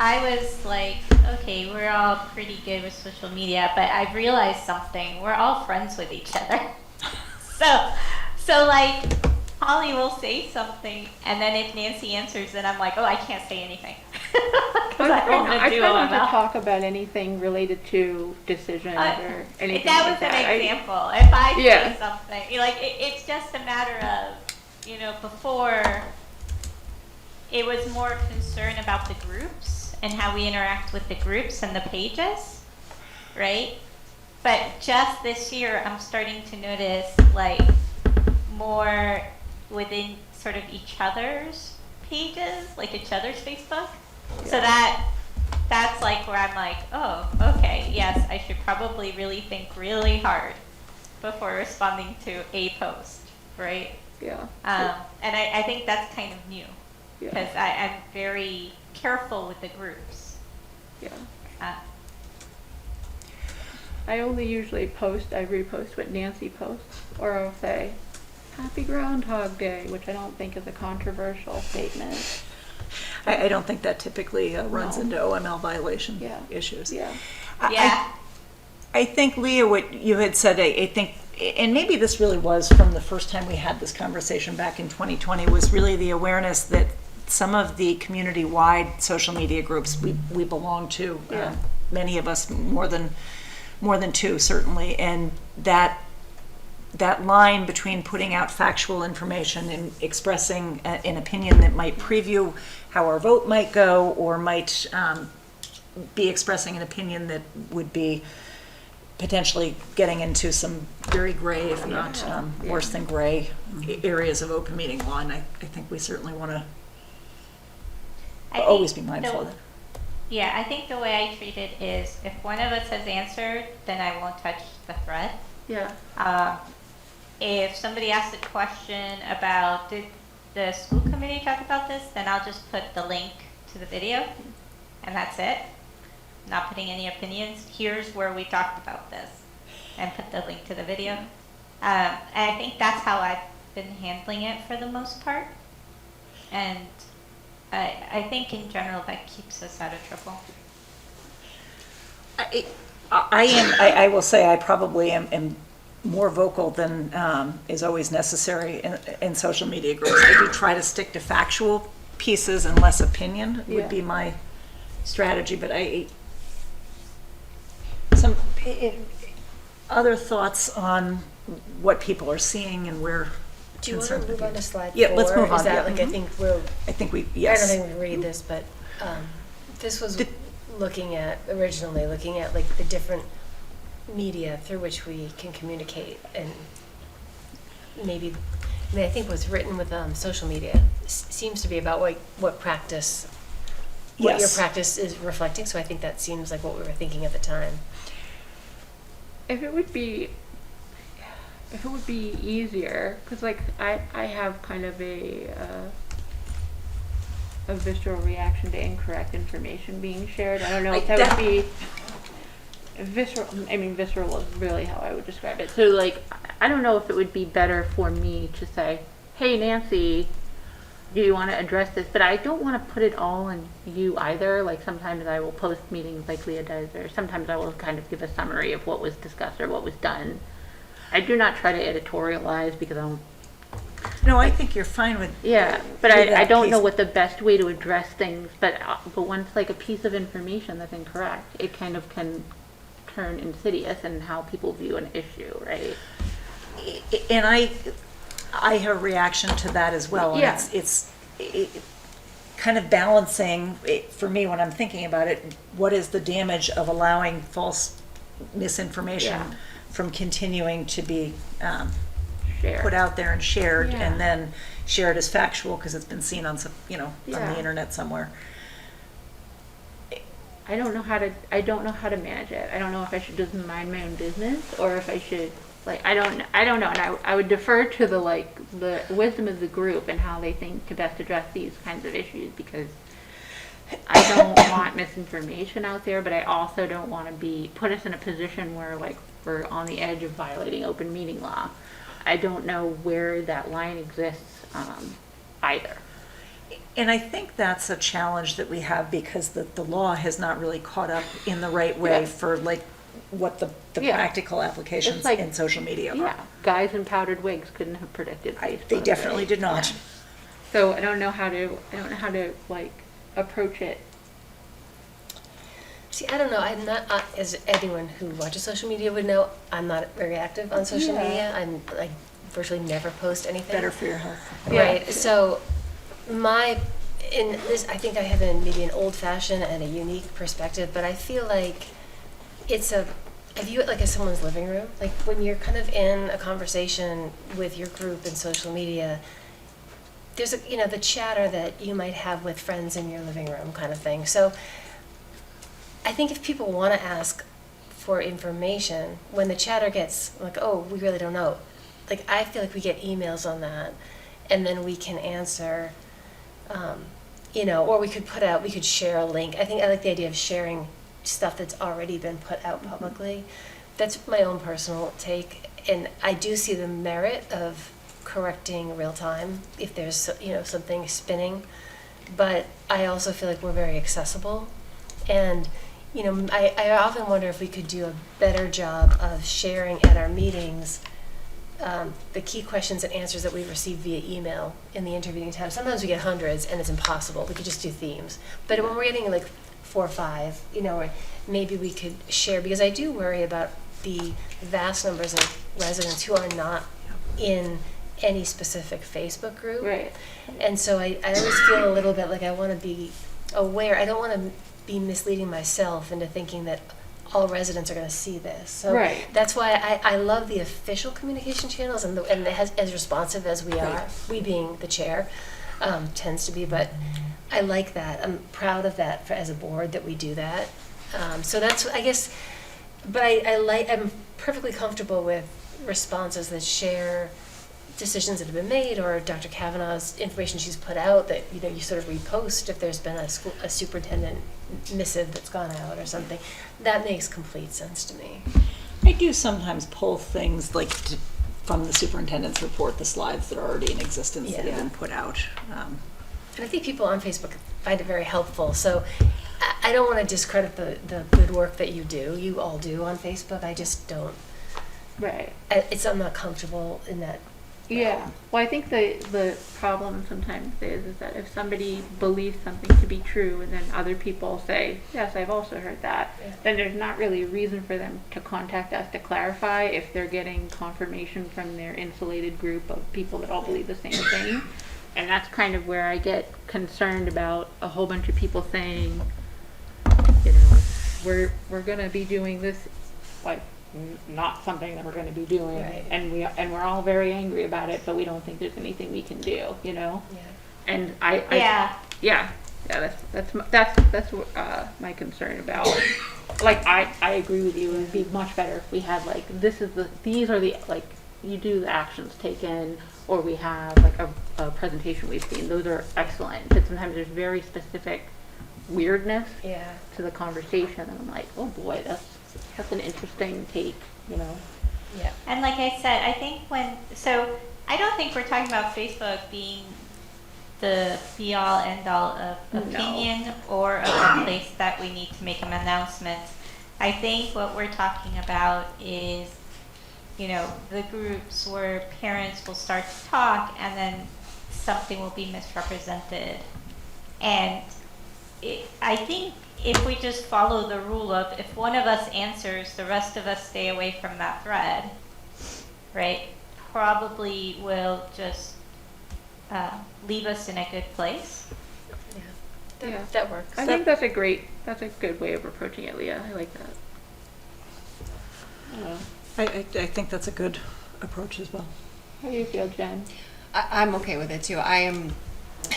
I was like, okay, we're all pretty good with social media, but I've realized something. We're all friends with each other. So like, Holly will say something, and then if Nancy answers, then I'm like, oh, I can't say anything. 'Cause I don't want I to do try not to OML. talk about anything related to decisions or anything That like was that. an example. If I say Yeah. something, like, it's just a matter of, before, it was more concern about the groups and how we interact with the groups and the pages, right? But just this year, I'm starting to notice, like, more within sort of each other's pages, like each other's Facebook. So that's like where I'm like, oh, okay, yes, I should probably really think really hard before responding to a post, right? Yeah. And I think that's kind of new, Yeah. because I'm very careful with the groups. Yeah. Uh, I only usually repost what Nancy posts, or I'll say, Happy Groundhog Day, which I don't think is a controversial statement. I don't think that typically runs No. into OML violation Yeah. issues. Yeah. yeah. I think, Leah, what you had said, I think, and maybe this really was from the first time we had this conversation back in 2020, was really the awareness that some of the community-wide social media groups we belong to, Yeah. many of us more than two certainly, and that line between putting out factual information and expressing an opinion that might preview how our vote might go, or might be expressing an opinion that would be potentially getting into some very gray, if not worse than gray, areas of open meeting law, and I think we certainly want to I always be think mindful of that. Yeah, I think the way I treat it is, if one of us has answered, then I won't touch the thread. Yeah. If somebody asks a question about, did the school committee talk about this, then I'll just put the link to the video, and that's it. Not putting any opinions. Here's where we talked about this, and put the link to the video. And I think that's how I've been handling it for the most part. And I think in general that keeps us out of trouble. I will say I probably am more vocal than is always necessary in social media groups. I do try to stick to factual pieces and less opinion would be my strategy, but other thoughts on what people are seeing and where Do you want to move on to slide 4? Yeah, let's move on, Is that yeah. like, I think we, yes. I don't think we read this, but this was originally looking at like the different media through which we can communicate, and maybe, I think what's written with social media seems to be about what practice, what your Yes. practice is reflecting, so I think that seems like what we were thinking at the time. If it would be easier, because like I have kind of a visceral reaction to incorrect information being shared. I don't know if that would be visceral. I mean, visceral is really how I would describe it. So like, I don't know if it would be better for me to say, "Hey Nancy, do you want to address this?" But I don't want to put it all on you either. Like sometimes I will post meetings like Leah does, or sometimes I will kind of give a summary of what was discussed or what was done. I do not try to editorialize because I'm, No, I think you're fine with. yeah, but with that I don't know piece. what the best way to address things, but once like a piece of information that's incorrect, it kind of can turn insidious in how people view an issue, right? And I have a reaction to that as well. And Yeah. it's kind of balancing, for me, when I'm thinking about it, what is the damage of allowing false misinformation Yeah. from continuing to be Share. put out there and shared, Yeah. and then shared as factual because it's been seen on some, on Yeah. the internet somewhere. I don't know how to manage it. I don't know if I should just mind my own business or if I should I don't know. And I would defer to the wisdom of the group and how they think to best address these kinds of issues, because I don't want misinformation out there, but I also don't want to put us in a position where we're on the edge of violating open meeting law. I don't know where that line exists either. And I think that's a challenge that we have because the law has not really caught up in the right way Yeah. for what the Yeah. practical applications It's like- in social media are. Yeah, guys in powdered wigs couldn't have predicted Facebook. They definitely right? did not. Yeah. So I don't know how to approach it. See, I don't know. I'm not, as anyone who watches social media would know, I'm not very active on social Yeah. media. I'm virtually never post anything. Better for your health. Right. Yeah. So in this, I think I have maybe an old-fashioned and a unique perspective, but I feel like I view it like as someone's living room. Like when you're kind of in a conversation with your group in social media, there's the chatter that you might have with friends in your living room kind of thing. So I think if people want to ask for information, when the chatter gets oh, we really don't know, I feel like we get emails on that, and then we can answer, or we could share a link. I like the idea of sharing stuff that's already been put out publicly. That's my own personal take, and I do see the merit of correcting real time if there's something spinning, but I also feel like we're very accessible, and I often wonder if we could do a better job of sharing at our meetings the key questions and answers that we receive via email in the intervening time. Sometimes we get hundreds and it's impossible. We could just do themes. But when we're getting 4 or 5, maybe we could share, because I do worry about the vast numbers of residents who are not in any specific Facebook group. Right. And so I always feel a little bit like I want to be aware. I don't want to be misleading myself into thinking that all residents are going to see this. So Right. that's why I love the official communication channels and as responsive as we are, we being the chair, tends to be, but I like that. I'm proud of that as a board that we do that. So that's, I guess, but I'm perfectly comfortable with responses that share decisions that have been made, or Dr. Kavanaugh's information she's put out that you sort of repost if there's been a superintendent missive that's gone out or something. That makes complete sense to me. I do sometimes pull things from the superintendent's report, the slides that are already in existence that have Yeah. been put out. And I think people on Facebook find it very helpful. So I don't want to discredit the good work that you all do on Facebook. I just don't, Right. I'm not comfortable in that. Yeah. Well, I think the problem sometimes is that if somebody believes something to be true and then other people say, yes, I've also heard that, Yeah. then there's not really a reason for them to contact us to clarify if they're getting confirmation from their insulated group of people that all believe the same thing. And that's kind of where I get concerned about a whole bunch of people saying, you know, we're going to be doing this, like, not something that we're going to be doing, Right. and we're all very angry about it, but we don't think there's anything we can do, you know. Yeah. And Yeah. that's my concern about. Like I agree with you. It would be much better if we had like these are the like you do the actions taken, or we have like a presentation we've seen. Those are excellent, but sometimes there's very specific weirdness Yeah. to the conversation, and I'm like, oh boy, that's an interesting take, you know. Yeah. And like I said, I think so I don't think we're talking about Facebook being the be all end all of No. opinion or of a place that we need to make an announcement. I think what we're talking about is, you know, the groups where parents will start to talk and then something will be misrepresented. And I think if we just follow the rule of if one of us answers, the rest of us stay away from that thread, right, probably will just leave us in a good place. Yeah. That works. I think that's a good way of approaching it, Leah. I like that. I think that's a good approach as well. How do you feel, Jen? I'm okay with it too. I am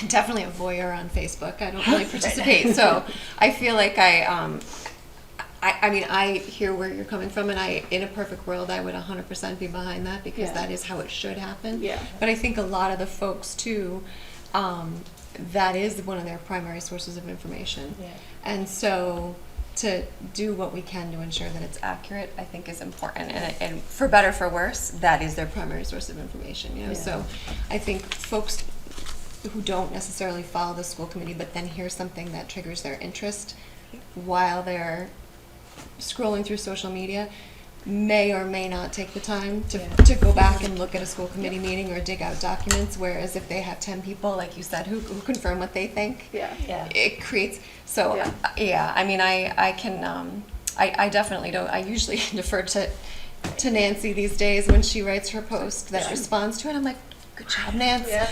definitely a voyeur on Facebook. I don't really participate, so I feel like I mean, I hear where you're coming from, and in a perfect world, I would 100% be behind that because Yeah. that is how it should happen. Yeah. But I think a lot of the folks too, that is one of their primary sources of information. Yeah. And so to do what we can to ensure that it's accurate, I think is important. And for better, for worse, that is their primary source of information. You know, so I think folks who don't necessarily follow the school committee, but then hear something that triggers their interest while they're scrolling through social media, may or may not take the time to go back and look at a school committee meeting or dig out documents, whereas if they have 10 people, like you said, who confirm what they think, Yeah. Yeah. it creates, so, Yeah. yeah, I mean, I can, I definitely don't, I usually defer to Nancy these days when she writes her post that responds to it. I'm like, good job, Nance. Yeah.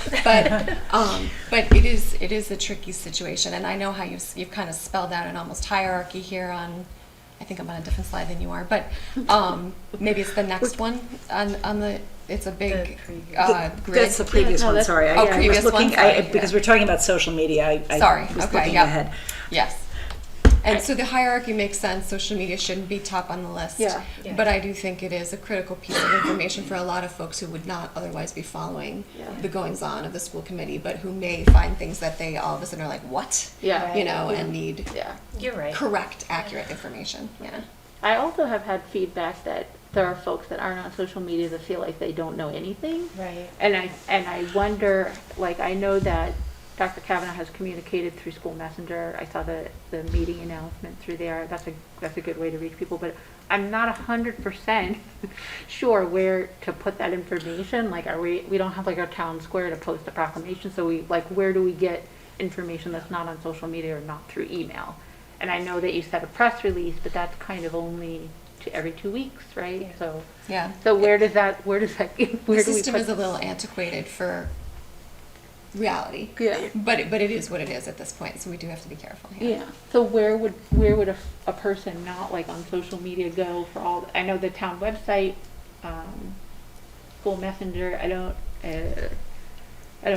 But it is a tricky situation, and I know how you've kind of spelled out an almost hierarchy here on, I think I'm on a different slide than you are, but maybe it's the next one on the, it's a big grid. That's the previous no, one, that's- sorry. Oh, I was previous one, looking, sorry. because we're talking about social media, I Sorry, was okay, looking yep. ahead. Yes. And so the hierarchy makes sense. Social media shouldn't be top on the list. Yeah. Yeah. But I do think it is a critical piece of information for a lot of folks who would not otherwise be following Yeah. the goings-on of the school committee, but who may find things that they all of a sudden are like, what? Yeah. You know, and need Yeah. You're right. correct, accurate information. Yeah. I also have had feedback that there are folks that aren't on social media that feel like they don't know anything. Right. And I wonder, like, I know that Dr. Kavanaugh has communicated through School Messenger. I saw the meeting announcement through there. That's a good way to reach people, but I'm not 100% sure where to put that information. Like, we don't have like our town square to post a proclamation, so where do we get information that's not on social media or not through email? And I know that you said a press release, but that's kind of only every 2 weeks, right? Yeah. So Yeah. where do we The system put is a little antiquated for reality. Yeah. But it is what it is at this point, so we do have to be careful. Yeah. So where would a person not like on social media go for all? I know the town website, School Messenger. I don't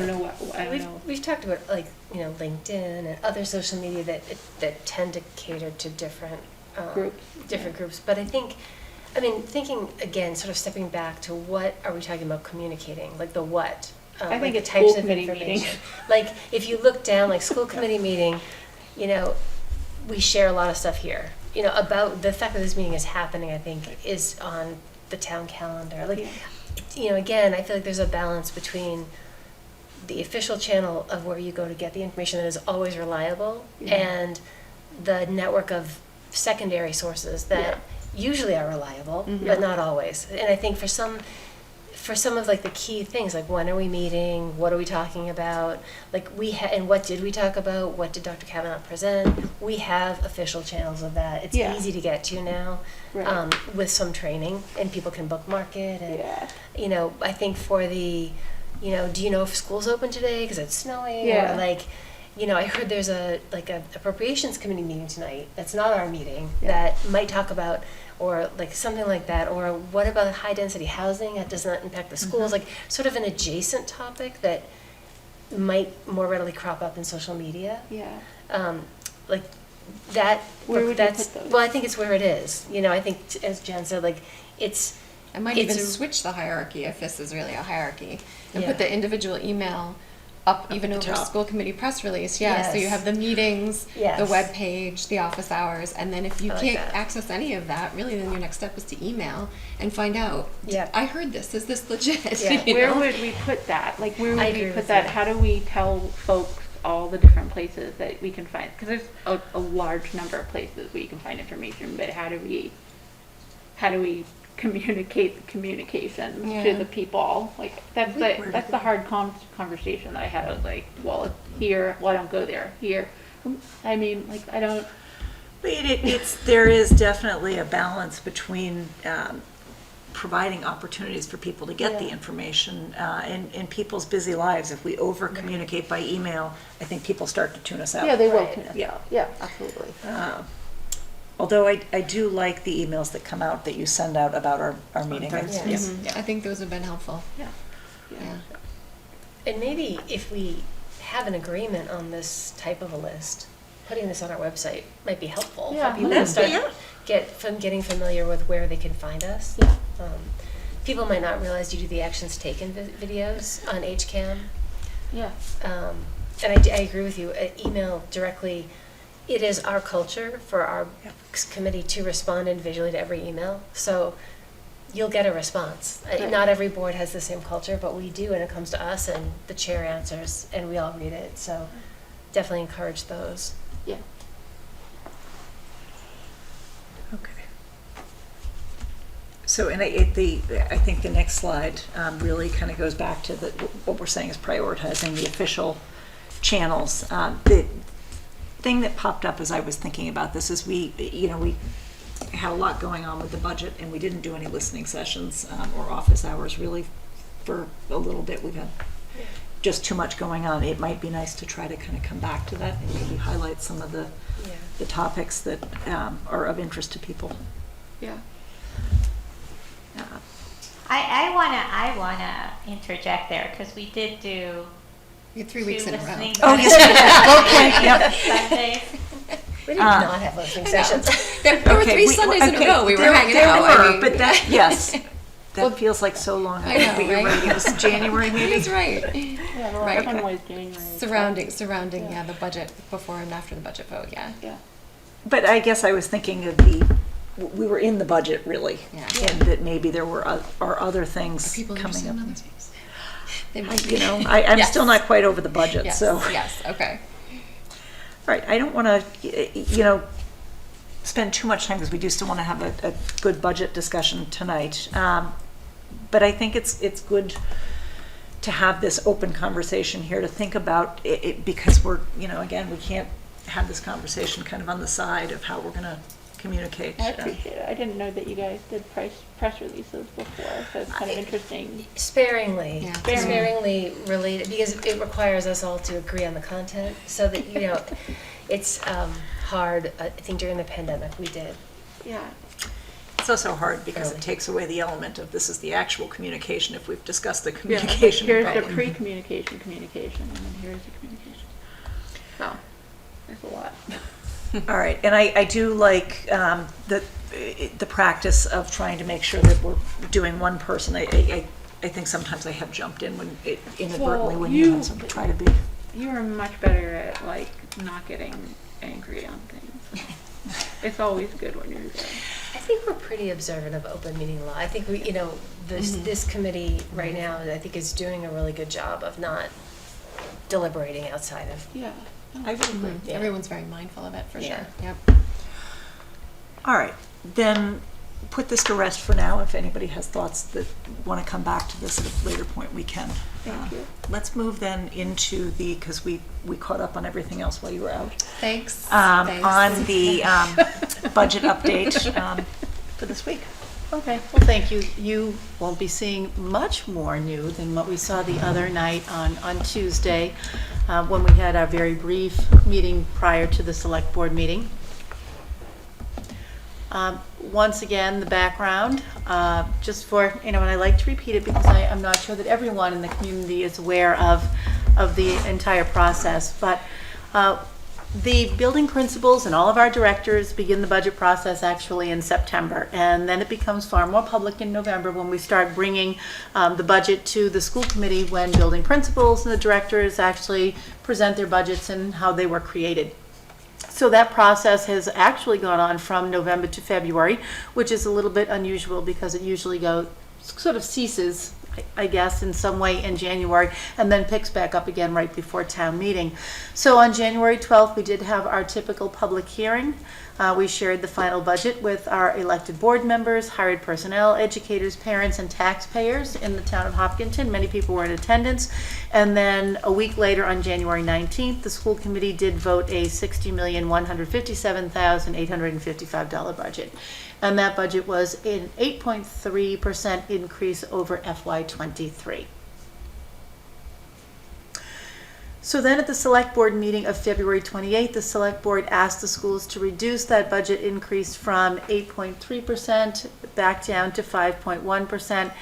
know what. I don't know. We've talked about LinkedIn and other social media that tend to cater to different groups. But I think, thinking again, sort of stepping back to what are we talking about communicating, like the what. I think the it's types school of committee information. meeting. Like if you look down, like school committee meeting, we share a lot of stuff here. About the fact that this meeting is happening, I think, is on the town calendar. Like, again, I feel like there's a balance between the official channel of where you go to get the information that is always reliable and the network of secondary sources that usually are reliable, but not always. And I think for some of like the key things, like when are we meeting, what are we talking about, like and what did we talk about, what did Dr. Kavanaugh present, we have official channels of that. It's Yeah. easy to get to now, Right. with some training, and people can bookmark it, and Yeah. you know, I think for the, you know, do you know if school's open today because it's snowing? Yeah. Or like, you know, I heard there's a appropriations committee meeting tonight. That's not our meeting. That might talk about, or like something like that. Or what about high density housing? That does not impact the schools. Like sort of an adjacent topic that might more readily crop up in social media. Yeah. Like that. Where would you that's put those? well, I think it's where it is. You know, I think as Jen said, like it's. I might It's even a- switch the hierarchy if this is really a hierarchy and Yeah. put the individual email up even the over top. school committee press release. Yeah, so you Yes. have the meetings, Yes. the web page, the office hours, and then if you I like can't that. access any of that, really then your next step is to email and find out. Yeah. I heard this. Is this legit? Yeah. You Where know? would we put that? Like, where I would agree we with put that? you. How do we tell folks all the different places that we can find? Because there's a large number of places where you can find information, but how do we communicate the communications to Yeah. the people? Like, that's the hard conversation that I had. I was like, well, it's here, well, I don't go there. Here, I mean, like, I don't. But there is definitely a balance between providing opportunities for people to get the Yeah. information in people's busy lives. If we over-communicate by email, I think people start to tune us out. Yeah, they will Right. tune us Yeah. out. Yeah, absolutely. Although I do like the emails that come out, that you send out about our meeting. Thursdays. Yes. Mhm. I think those have been helpful. Yeah. Yeah. And maybe if we have an agreement on this type of a list, putting this on our website might be helpful Yeah. for people to That's- start yeah. getting familiar with where they can find us. Yeah. People might not realize you do the actions taken videos on HCAM. Yeah. And I agree with you, email directly. It is our culture for our committee to respond individually to every email. So you'll get a response. Right. Not every board has the same culture, but we do when it comes to us, and the chair answers and we all read it. So definitely encourage those. Yeah. Okay. So, and I think the next slide really kind of goes back to what we're saying is prioritizing the official channels. The thing that popped up as I was thinking about this is we had a lot going on with the budget, and we didn't do any listening sessions or office hours really for a little bit. We've had just too much going on. It might be nice to try to kind of come back to that and maybe highlight some of the topics that are of interest to people. Yeah. I wanna interject there because we did do You had 3 two weeks in a row. listening Oh, sessions yes, okay, yep. Sundays. We did not have listening sessions. There were Okay, 3 Sundays in a okay, row. We were there- hanging there out. were, I mean, but that, yes, that Well, feels like so long ago. I know, But you're right? It was January maybe? That's right. Yeah, the Right. last one was January. Surrounding, yeah, the budget, before and after the budget vote, yeah. Yeah. But I guess I was thinking of we were in the budget really. Yeah. And that maybe there were other things Are people coming interested up. in other things? They might be. You know, I'm Yes. still not quite over the budget, Yes, so. yes, okay. All right, I don't want to, spend too much time because we do still want to have a good budget discussion tonight. But I think it's good to have this open conversation here, to think about it, because we're, again, we can't have this conversation kind of on the side of how we're going to communicate. I appreciate it. I didn't know that you guys did press releases before, so it's kind of interesting. Sparingly, Yeah. sparingly related, because it requires us all to agree on the content, so that, it's hard. I think during the pandemic we did. Yeah. It's also hard because Early. it takes away the element of this is the actual communication if we've discussed the Yeah. communication. Here's right? the pre-communication, and then here's the communication. So, there's a lot. All right, and I do like the practice of trying to make sure that we're doing one person. I think sometimes I have jumped in when inadvertently Well, when you- had some try to be. You are much better at not getting angry on things. It's always good when you're there. I think we're pretty observant of open meeting law. I think we, this committee right now, I think is doing a really good job of not deliberating outside of Yeah. I would agree. Mhm. Everyone's very mindful of it, for Yeah. sure. Yep. All right, then put this to rest for now. If anybody has thoughts that want to come back to this at a later point, we can. Thank you. Let's move then into because we caught up on everything else while you were out. Thanks. Thanks. On the budget update for this week. Okay, well, thank you. You won't be seeing much more new than what we saw the other night on Tuesday, when we had our very brief meeting prior to the select board meeting. Once again, the background, just for, and I like to repeat it because I'm not sure that everyone in the community is aware of the entire process, but the building principals and all of our directors begin the budget process actually in September, and then it becomes far more public in November when we start bringing the budget to the school committee, when building principals and the directors actually present their budgets and how they were created. So that process has actually gone on from November to February, which is a little bit unusual because it usually sort of ceases, I guess, in some way in January, and then picks back up again right before town meeting. So on January 12th, we did have our typical public hearing. We shared the final budget with our elected board members, hired personnel, educators, parents, and taxpayers in the town of Hopkinton. Many people were in attendance. And then a week later, on January 19th, the school committee did vote a $60,157,855 budget. And that budget was an 8.3% increase over FY23. So then at the select board meeting of February 28th, the select board asked the schools to reduce that budget increase from 8.3% back down to 5.1%.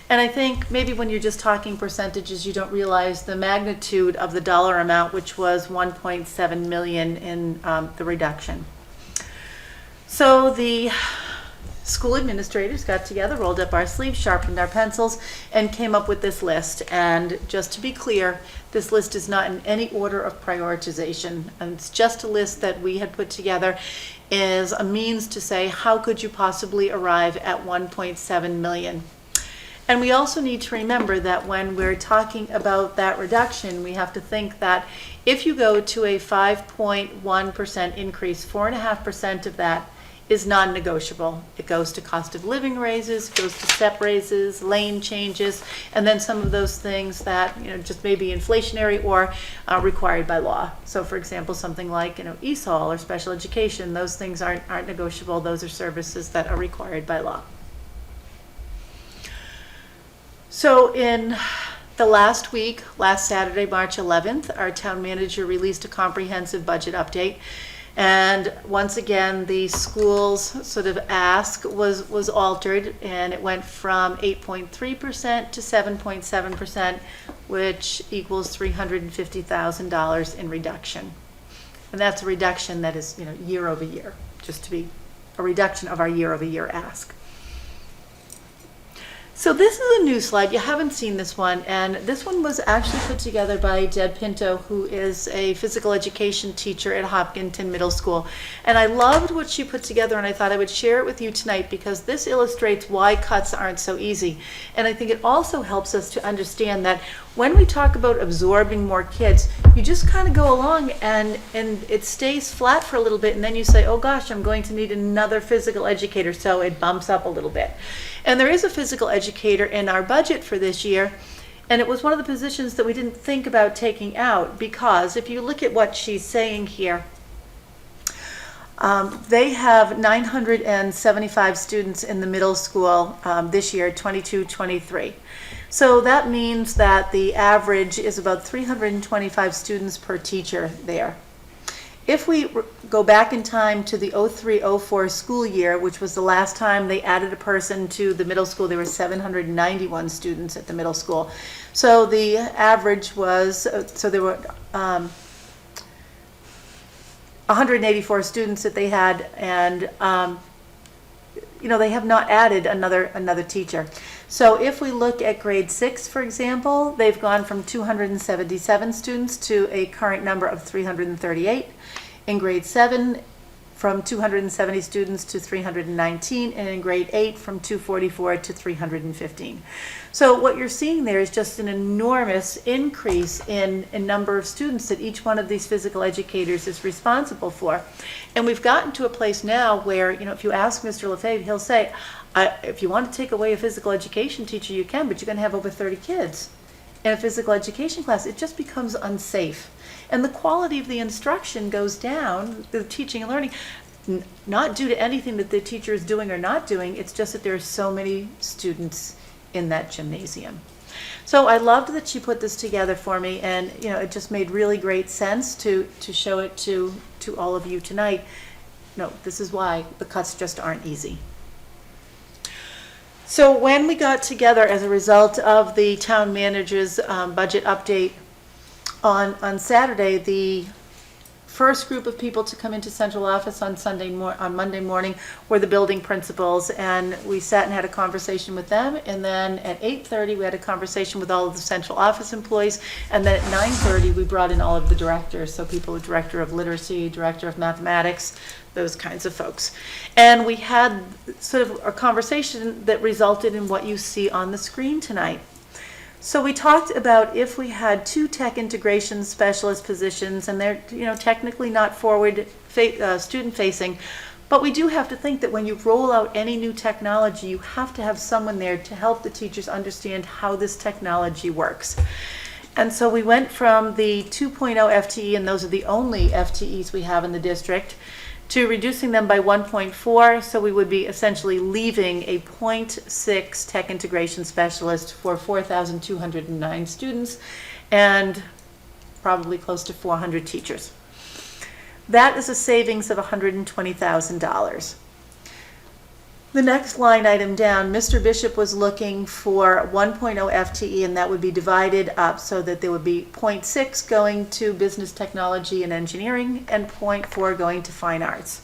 And I think maybe when you're just talking percentages, you don't realize the magnitude of the dollar amount, which was $1.7 million in the reduction. So the school administrators got together, rolled up our sleeves, sharpened our pencils, and came up with this list. And just to be clear, this list is not in any order of prioritization. And it's just a list that we had put together as a means to say, how could you possibly arrive at 1.7 million? And we also need to remember that when we're talking about that reduction, we have to think that if you go to a 5.1% increase, 4.5% of that is non-negotiable. It goes to cost of living raises, it goes to step raises, lane changes, and then some of those things that just may be inflationary or required by law. So for example, something like ESOL or special education, those things aren't negotiable. Those are services that are required by law. So in the last week, last Saturday, March 11th, our town manager released a comprehensive budget update. And once again, the school's sort of ask was altered, and it went from 8.3% to 7.7%, which equals $350,000 in reduction. And that's a reduction that is, year over year, just to be a reduction of our year over year ask. So this is a new slide. You haven't seen this one, and this one was actually put together by Deb Pinto, who is a physical education teacher at Hopkinton Middle School. And I loved what she put together, and I thought I would share it with you tonight because this illustrates why cuts aren't so easy. And I think it also helps us to understand that when we talk about absorbing more kids, you just kind of go along and it stays flat for a little bit, and then you say, oh gosh, I'm going to need another physical educator, so it bumps up a little bit. And there is a physical educator in our budget for this year, and it was one of the positions that we didn't think about taking out, because if you look at what she's saying here, they have 975 students in the middle school this year, 22-23. So that means that the average is about 325 students per teacher there. If we go back in time to the 03-04 school year, which was the last time they added a person to the middle school, there were 791 students at the middle school. So the average was, so there were 184 students that they had, and they have not added another teacher. So if we look at grade 6, for example, they've gone from 277 students to a current number of 338. In grade 7, from 270 students to 319, and in grade 8 from 244 to 315. So what you're seeing there is just an enormous increase in number of students that each one of these physical educators is responsible for. And we've gotten to a place now where, if you ask Mr. Lefebvre, he'll say, if you want to take away a physical education teacher, you can, but you're going to have over 30 kids in a physical education class. It just becomes unsafe. And the quality of the instruction goes down, the teaching and learning, not due to anything that the teacher is doing or not doing, it's just that there are so many students in that gymnasium. So I loved that she put this together for me, and it just made really great sense to show it to all of you tonight. No, this is why the cuts just aren't easy. So when we got together as a result of the town manager's budget update on Saturday, the first group of people to come into central office on Monday morning were the building principals, and we sat and had a conversation with them, and then at 8:30 we had a conversation with all of the central office employees, and then at 9:30 we brought in all of the directors, so people, director of literacy, director of mathematics, those kinds of folks. And we had sort of a conversation that resulted in what you see on the screen tonight. So we talked about if we had 2 tech integration specialist positions, and they're technically not forward student facing, but we do have to think that when you roll out any new technology, you have to have someone there to help the teachers understand how this technology works. And so we went from the 2.0 FTE, and those are the only FTEs we have in the district, to reducing them by 1.4, so we would be essentially leaving a 0.6 tech integration specialist for 4,209 students and probably close to 400 teachers. That is a savings of $120,000. The next line item down, Mr. Bishop was looking for 1.0 FTE, and that would be divided up so that there would be 0.6 going to business technology and engineering and 0.4 going to fine arts.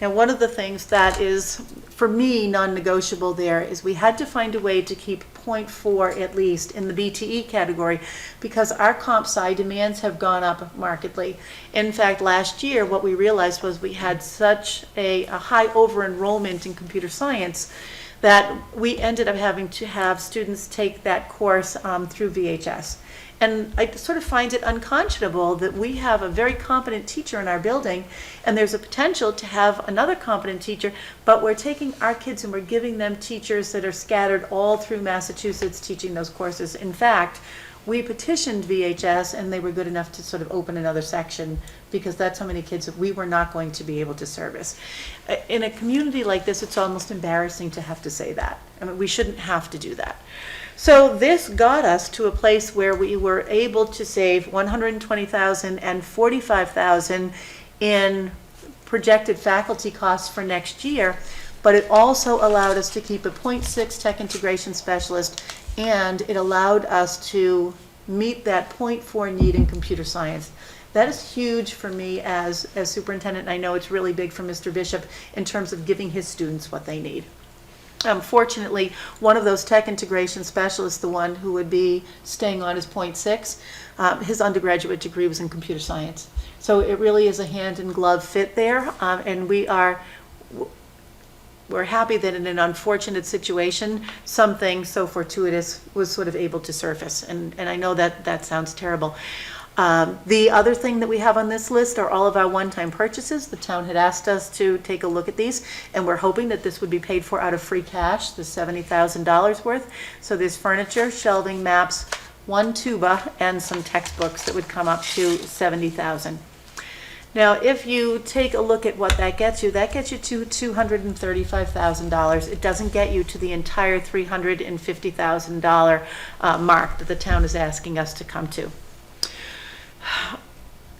Now, one of the things that is, for me, non-negotiable there is we had to find a way to keep 0.4 at least in the BTE category, because our comp sci demands have gone up markedly. In fact, last year, what we realized was we had such a high over-enrollment in computer science that we ended up having to have students take that course through VHS. And I sort of find it unconscionable that we have a very competent teacher in our building, and there's a potential to have another competent teacher, but we're taking our kids and we're giving them teachers that are scattered all through Massachusetts teaching those courses. In fact, we petitioned VHS, and they were good enough to sort of open another section, because that's how many kids that we were not going to be able to service. In a community like this, it's almost embarrassing to have to say that. I mean, we shouldn't have to do that. So this got us to a place where we were able to save $120,000 and $45,000 in projected faculty costs for next year, but it also allowed us to keep a 0.6 tech integration specialist, and it allowed us to meet that 0.4 need in computer science. That is huge for me as superintendent, and I know it's really big for Mr. Bishop in terms of giving his students what they need. Fortunately, one of those tech integration specialists, the one who would be staying on his 0.6, his undergraduate degree was in computer science. So it really is a hand-in-glove fit there, and we're happy that in an unfortunate situation, something so fortuitous was sort of able to surface, and I know that sounds terrible. The other thing that we have on this list are all of our one-time purchases. The town had asked us to take a look at these, and we're hoping that this would be paid for out of free cash, the $70,000 worth. So there's furniture, shelving, maps, 1 tuba, and some textbooks that would come up to $70,000. Now, if you take a look at what that gets you to $235,000. It doesn't get you to the entire $350,000 mark that the town is asking us to come to.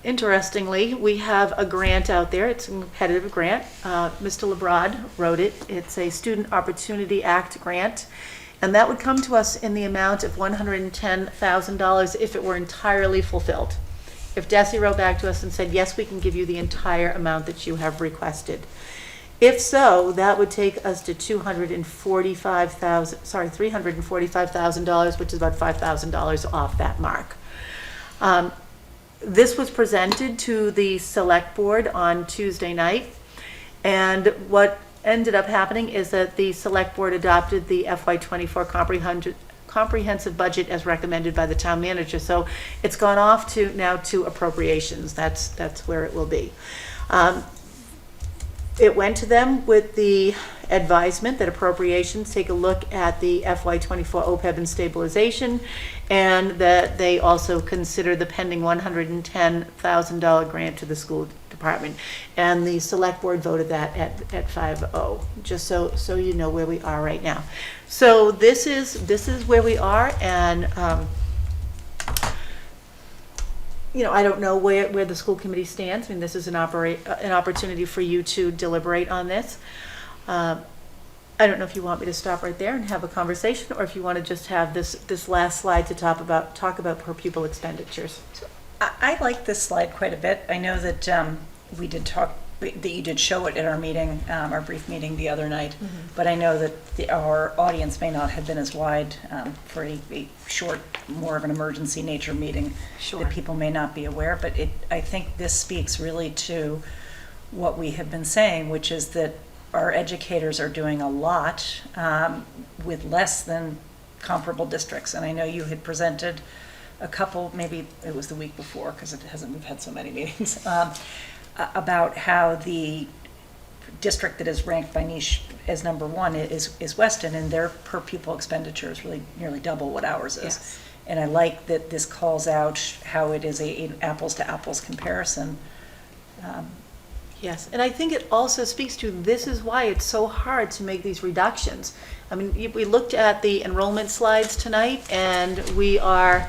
Interestingly, we have a grant out there. It's a competitive grant. Mr. Lebrad wrote it. It's a Student Opportunity Act grant, and that would come to us in the amount of $110,000 if it were entirely fulfilled. If DESE wrote back to us and said, yes, we can give you the entire amount that you have requested. If so, that would take us to $345,000, which is about $5,000 off that mark. This was presented to the select board on Tuesday night, And what ended up happening is that the select board adopted the FY24 comprehensive budget as recommended by the town manager. So it's gone off to now to appropriations. That's where it will be. It went to them with the advisement that appropriations take a look at the FY24 OPEB and stabilization, and that they also consider the pending $110,000 grant to the school department. And the select board voted that at 5-0, just so you know where we are right now. So this is where we are, and I don't know where the school committee stands. I mean, this is an opportunity for you to deliberate on this. I don't know if you want me to stop right there and have a conversation, or if you want to just have this last slide to talk about per pupil expenditures. I like this slide quite a bit. I know that we did talk, that you did show it at our meeting, our brief meeting the other night, but I know that our audience may not have been as wide for a short, more of an emergency nature meeting. Sure. That people may not be aware, but I think this speaks really to what we have been saying, which is that our educators are doing a lot with less than comparable districts. And I know you had presented a couple, maybe it was the week before, because we've had so many meetings, about how the district that is ranked by niche as number one is Weston, and their per pupil expenditure is really nearly double what ours is. Yes. And I like that this calls out how it is an apples to apples comparison. Yes, and I think it also speaks to, this is why it's so hard to make these reductions. I mean, we looked at the enrollment slides tonight, and we are,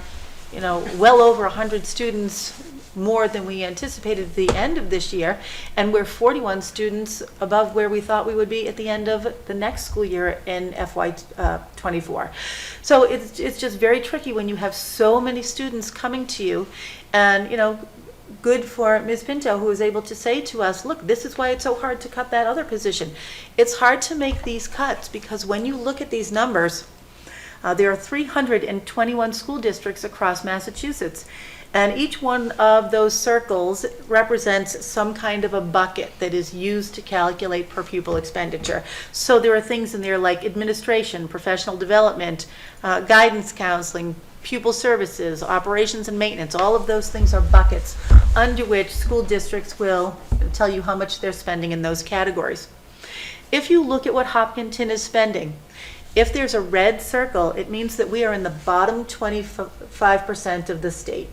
well over 100 students more than we anticipated at the end of this year, and we're 41 students above where we thought we would be at the end of the next school year in FY24. So it's just very tricky when you have so many students coming to you, and good for Ms. Pinto, who was able to say to us, look, this is why it's so hard to cut that other position. It's hard to make these cuts because when you look at these numbers, there are 321 school districts across Massachusetts, and each one of those circles represents some kind of a bucket that is used to calculate per pupil expenditure. So there are things in there like administration, professional development, guidance counseling, pupil services, operations and maintenance. All of those things are buckets under which school districts will tell you how much they're spending in those categories. If you look at what Hopkinton is spending, if there's a red circle, it means that we are in the bottom 25% of the state.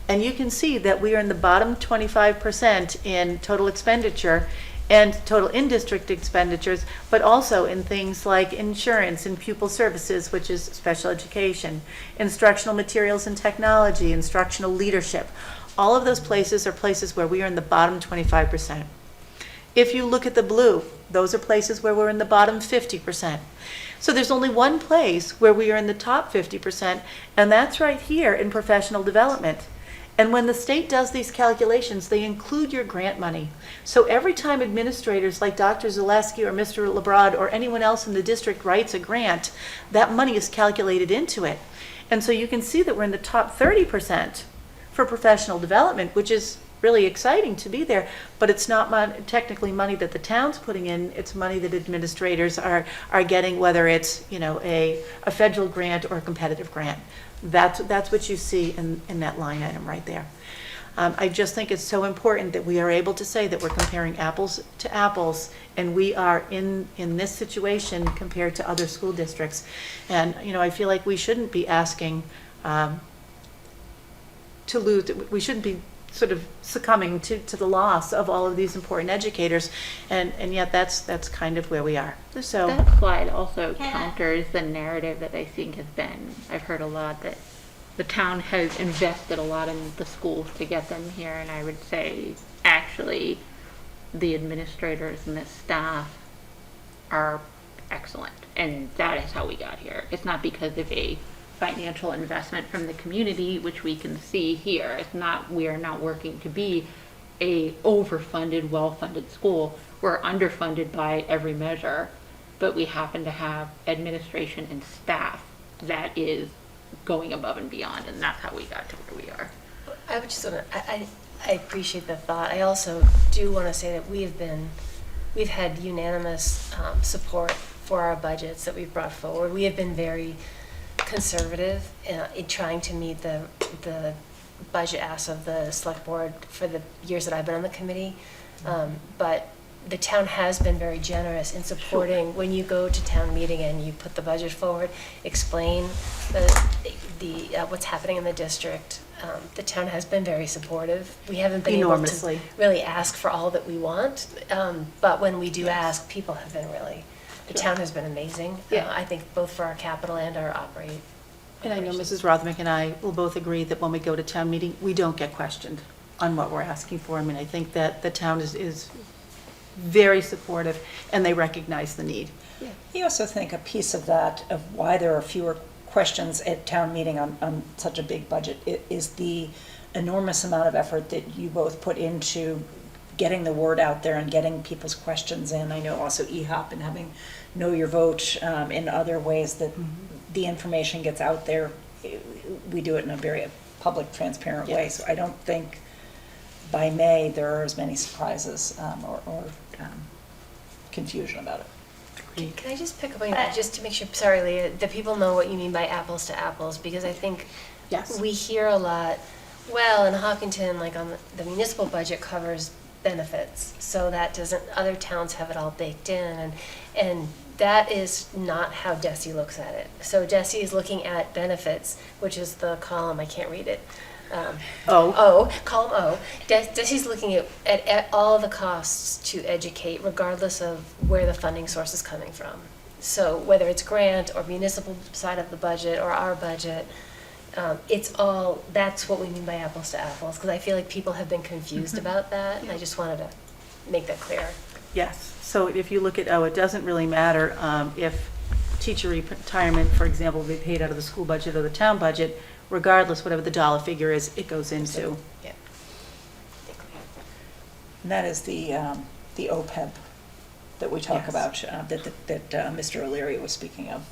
And you can see that we are in the bottom 25% in total expenditure and total in-district expenditures, but also in things like insurance and pupil services, which is special education, instructional materials and technology, instructional leadership. All of those places are places where we are in the bottom 25%. If you look at the blue, those are places where we're in the bottom 50%. So there's only one place where we are in the top 50%, and that's right here in professional development. And when the state does these calculations, they include your grant money. So every time administrators like Dr. Zaleski or Mr. Lebrad or anyone else in the district writes a grant, that money is calculated into it. And so you can see that we're in the top 30% for professional development, which is really exciting to be there, but it's not technically money that the town's putting in, it's money that administrators are getting, whether it's a federal grant or a competitive grant. That's what you see in that line item right there. I just think it's so important that we are able to say that we're comparing apples to apples, and we are in this situation compared to other school districts. And I feel like we shouldn't be asking to lose. We shouldn't be sort of succumbing to the loss of all of these important educators, and yet that's kind of where we are. So that slide also counters the narrative that I think has been, I've heard a lot that the town has invested a lot in the schools to get them here, and I would say actually the administrators and the staff are excellent, and that is how we got here. It's not because of a financial investment from the community, which we can see here. It's not, we are not working to be a overfunded, well-funded school. We're underfunded by every measure, but we happen to have administration and staff that is going above and beyond, and that's how we got to where we are. I would just want to, I appreciate the thought. I also do want to say that we have been we've had unanimous support for our budgets that we've brought forward. We have been very conservative in trying to meet the budget asks of the select board for the years that I've been on the committee. But the town has been very generous in supporting when you go to town meeting and you put the budget forward, explain the what's happening in the district. The town has been very supportive. We haven't been Enormously. able to really ask for all that we want, but when we do ask, people have been really, the town has been amazing. Yeah. I think both for our capital and our operate. And I know Mrs. Rothmick and I will both agree that when we go to town meeting, we don't get questioned on what we're asking for. I mean, I think that the town is very supportive, and they recognize the need. I also think a piece of that, of why there are fewer questions at town meeting on such a big budget, is the enormous amount of effort that you both put into getting the word out there and getting people's questions in. I know also EHOP and having Know Your Vote, in other ways that the information gets out there. We do it in a very public, transparent way. So I don't think by May there are as many surprises or confusion about it. Can I just pick up on that, just to make sure, sorry Leah, that people know what you mean by apples to apples, because I think Yes. we hear a lot, well, in Hopkinton, like on the municipal budget covers benefits, so that doesn't, other towns have it all baked in, and that is not how DESI looks at it. So DESI is looking at benefits, which is the column, I can't read it. Column O. DESI's looking at all the costs to educate, regardless of where the funding source is coming from. So whether it's grant or municipal side of the budget or our budget, it's all, that's what we mean by apples to apples, because I feel like people have been confused about that, and I just wanted to make that clear. Yes, so if you look at, it doesn't really matter if teacher retirement, for example, will be paid out of the school budget or the town budget, regardless, whatever the dollar figure is, it goes into. Yeah. And that is the OPEB that we talk Yes. about, that Mr. O'Leary was speaking of.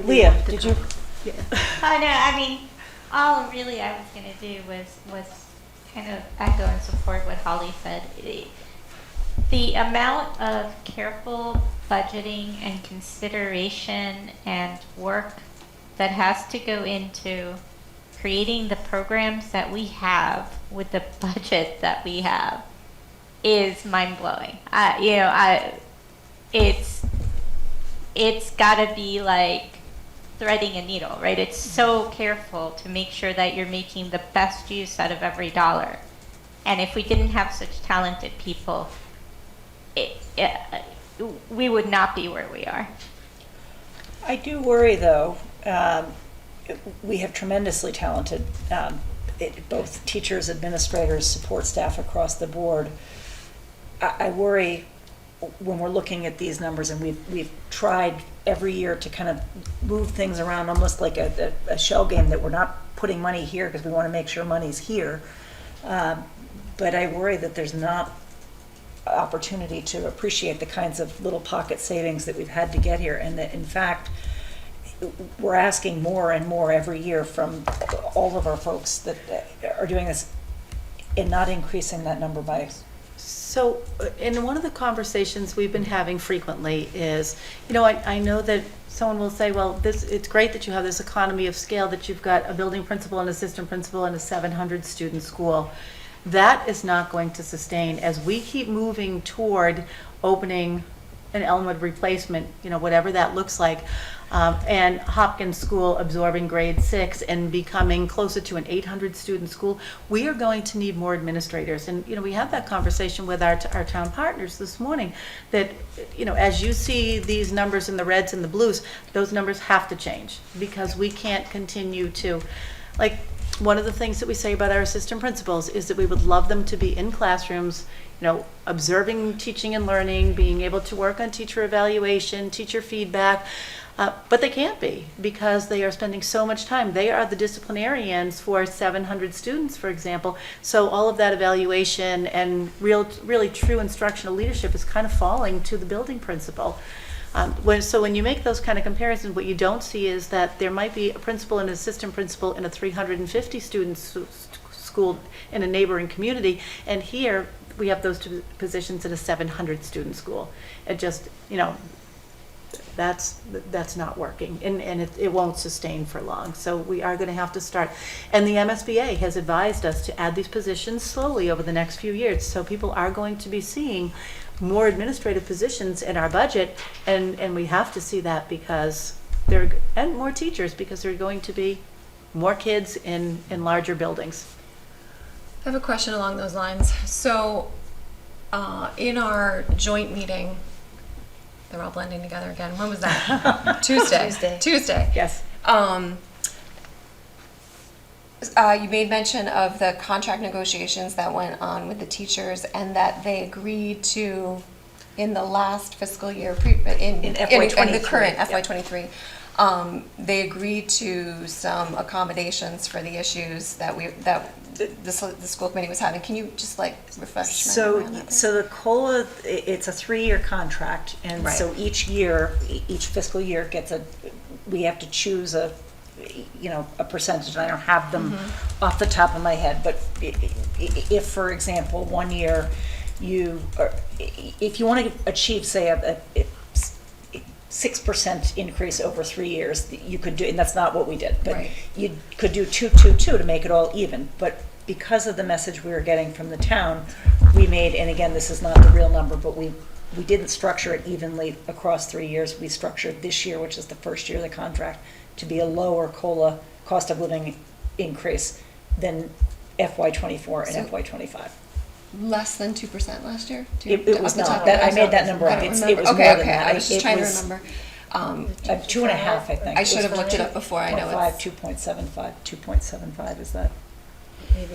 Leah, did you? Oh, no, I mean, all really I was going to do was kind of echo and support what Holly said. The amount of careful budgeting and consideration and work that has to go into creating the programs that we have with the budget that we have is mind-blowing. It's got to be like threading a needle, right? It's so careful to make sure that you're making the best use out of every dollar. And if we didn't have such talented people, we would not be where we are. I do worry, though. We have tremendously talented, both teachers, administrators, support staff across the board. I worry when we're looking at these numbers, and we've tried every year to kind of move things around, almost like a shell game, that we're not putting money here because we want to make sure money's here. But I worry that there's not opportunity to appreciate the kinds of little pocket savings that we've had to get here, and that in fact we're asking more and more every year from all of our folks that are doing this and not increasing that number by. So, in one of the conversations we've been having frequently is, I know that someone will say, well, it's great that you have this economy of scale, that you've got a building principal, an assistant principal, and a 700-student school. That is not going to sustain as we keep moving toward opening an Elmwood replacement, whatever that looks like, and Hopkins School absorbing grade 6 and becoming closer to an 800-student school. We are going to need more administrators. And, we had that conversation with our town partners this morning, that, as you see these numbers in the reds and the blues, those numbers have to change, because we can't continue to, one of the things that we say about our assistant principals is that we would love them to be in classrooms, observing teaching and learning, being able to work on teacher evaluation, teacher feedback, but they can't be, because they are spending so much time. They are the disciplinarians for 700 students, for example. So all of that evaluation and really true instructional leadership is kind of falling to the building principal. So when you make those kind of comparisons, what you don't see is that there might be a principal and an assistant principal in a 350 student school in a neighboring community. And here, we have those two positions at a 700-student school. It just, that's not working, and it won't sustain for long. So we are going to have to start. And the MSBA has advised us to add these positions slowly over the next few years. So people are going to be seeing more administrative positions in our budget, and we have to see that because and more teachers, because there are going to be more kids in larger buildings. I have a question along those lines. So, in our joint meeting, they're all blending together again. When was that? Tuesday. Yes. You made mention of the contract negotiations that went on with the teachers, and that they agreed to, in the last fiscal year, in the current FY23, they agreed to some accommodations for the issues that the school committee was having. Can you just refresh my memory on that? So the COLA, it's a 3-year contract, and Right. so each year, each fiscal year we have to choose a percentage, and I don't have them off the top of my head, but if, for example, one year if you want to achieve, say, a 6% increase over 3 years, you could do, and that's not what we did, but Right. you could do 2-2-2 to make it all even. But because of the message we were getting from the town, we made, and again, this is not the real number, but we didn't structure it evenly across 3 years. We structured this year, which is the first year of the contract, to be a lower COLA, cost of living increase, than FY24 and So- FY25. Less than 2% last year? It was Off the top not. of my I head? made that number I up. don't It was remember. more Okay, than that. I was just trying to It was remember. 2.5, I think. I should have looked it up before. I know 2.75, 2.75, is that?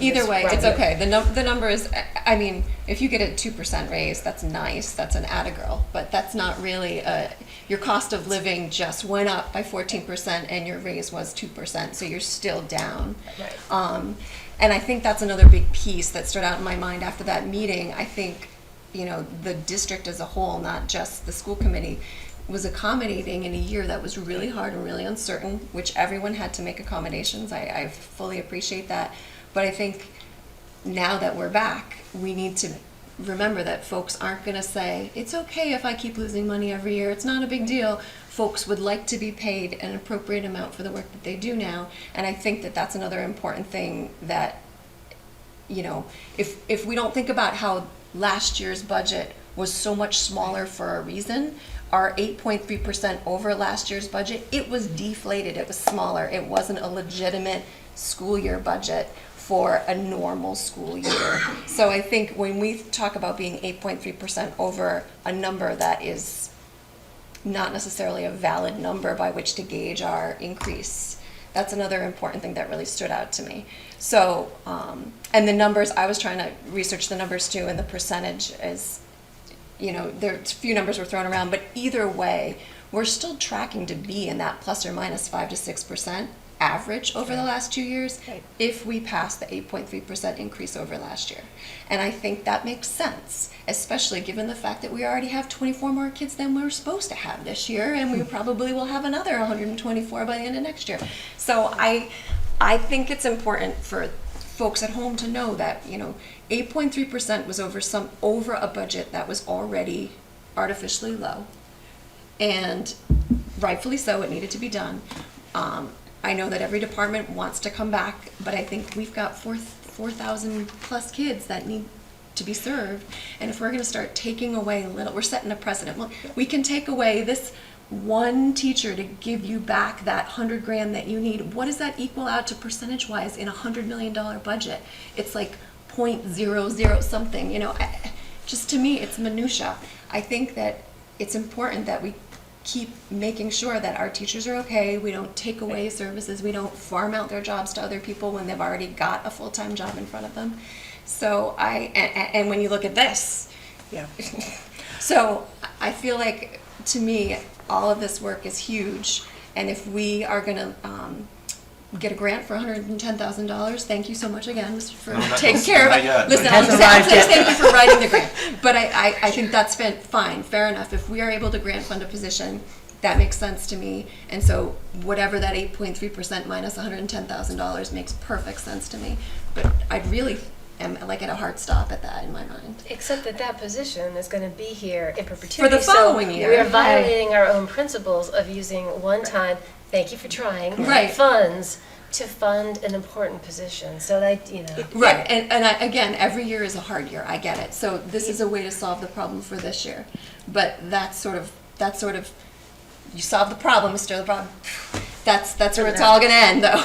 Either way, Right. it's okay. The number is, I mean, if you get a 2% raise, that's nice. That's an atta-girl. But that's not really your cost of living just went up by 14% and your raise was 2%, so you're still down. Right. And I think that's another big piece that stood out in my mind after that meeting. I think, the district as a whole, not just the school committee, was accommodating in a year that was really hard and really uncertain, which everyone had to make accommodations. I fully appreciate that. But I think now that we're back, we need to remember that folks aren't going to say, it's okay if I keep losing money every year, it's not a big deal. Folks would like to be paid an appropriate amount for the work that they do now. And I think that that's another important thing that, if we don't think about how last year's budget was so much smaller for a reason, our 8.3% over last year's budget, it was deflated, it was smaller. It wasn't a legitimate school year budget for a normal school year. So I think when we talk about being 8.3% over a number that is not necessarily a valid number by which to gauge our increase, that's another important thing that really stood out to me. So, and the numbers, I was trying to research the numbers too, and the percentage is, there a few numbers were thrown around, but either way, we're still tracking to be in that plus or minus 5 to 6% average over the last 2 years if we pass the 8.3% increase over last year. And I think that makes sense, especially given the fact that we already have 24 more kids than we were supposed to have this year, and we probably will have another 124 by the end of next year. So I think it's important for folks at home to know that 8.3% was over a budget that was already artificially low, and rightfully so, it needed to be done. I know that every department wants to come back, but I think we've got 4,000 plus kids that need to be served, and if we're going to start taking away we're setting a precedent. Well, we can take away this one teacher to give you back that $100,000 that you need. What does that equal out to percentage-wise in a $100 million budget? It's like 0.00 something. Just to me, it's minutia. I think that it's important that we keep making sure that our teachers are okay. We don't take away services. We don't farm out their jobs to other people when they've already got a full-time job in front of them. So and when you look at this, so I feel like, to me, all of this work is huge. And if we are going to get a grant for $110,000, thank you so much again for taking care of it. Listen, thank you for writing the grant. But I think that's fine, fair enough. If we are able to grant fund a position, that makes sense to me. And so whatever that 8.3% minus $110,000 makes perfect sense to me. but I really am like at a hard stop at that in my mind. Except that that position is going to be here in perpetuity. For the following year. We are violating our own principles of using one-time, thank you for trying, Right. funds to fund an important position. So that, Right, and again, every year is a hard year, I get it. So this is a way to solve the problem for this year. But that's sort of, you solve the problem, you stir the problem. That's where it's all gonna end, though.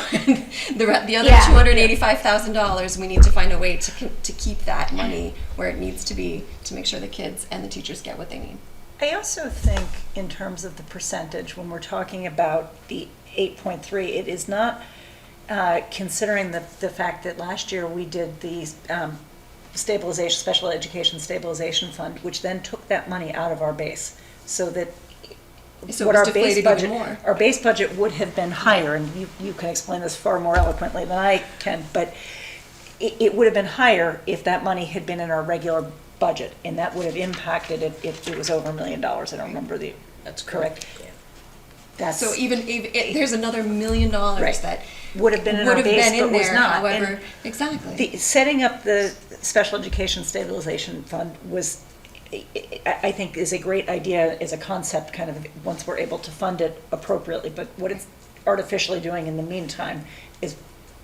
The other Yeah. $285,000, we need to find a way to keep that money where it needs to be, to make sure the kids and the teachers get what they need. I also think in terms of the percentage, when we're talking about the 8.3, it is not considering the fact that last year we did the stabilization, special education stabilization fund, which then took that money out of our base, so that So it what was our base deflated budget, even more. our base budget would have been higher, and you can explain this far more eloquently than I can, but it would have been higher if that money had been in our regular budget, and that would have impacted it if it was over $1 million. I don't remember the, that's correct. That's, So even there's another $1 million Right. that would have been in would our have base, been in but was there, not. however, And exactly. setting up the Special Education Stabilization Fund was, I think, is a great idea as a concept, kind of, once we're able to fund it appropriately. But what it's artificially doing in the meantime is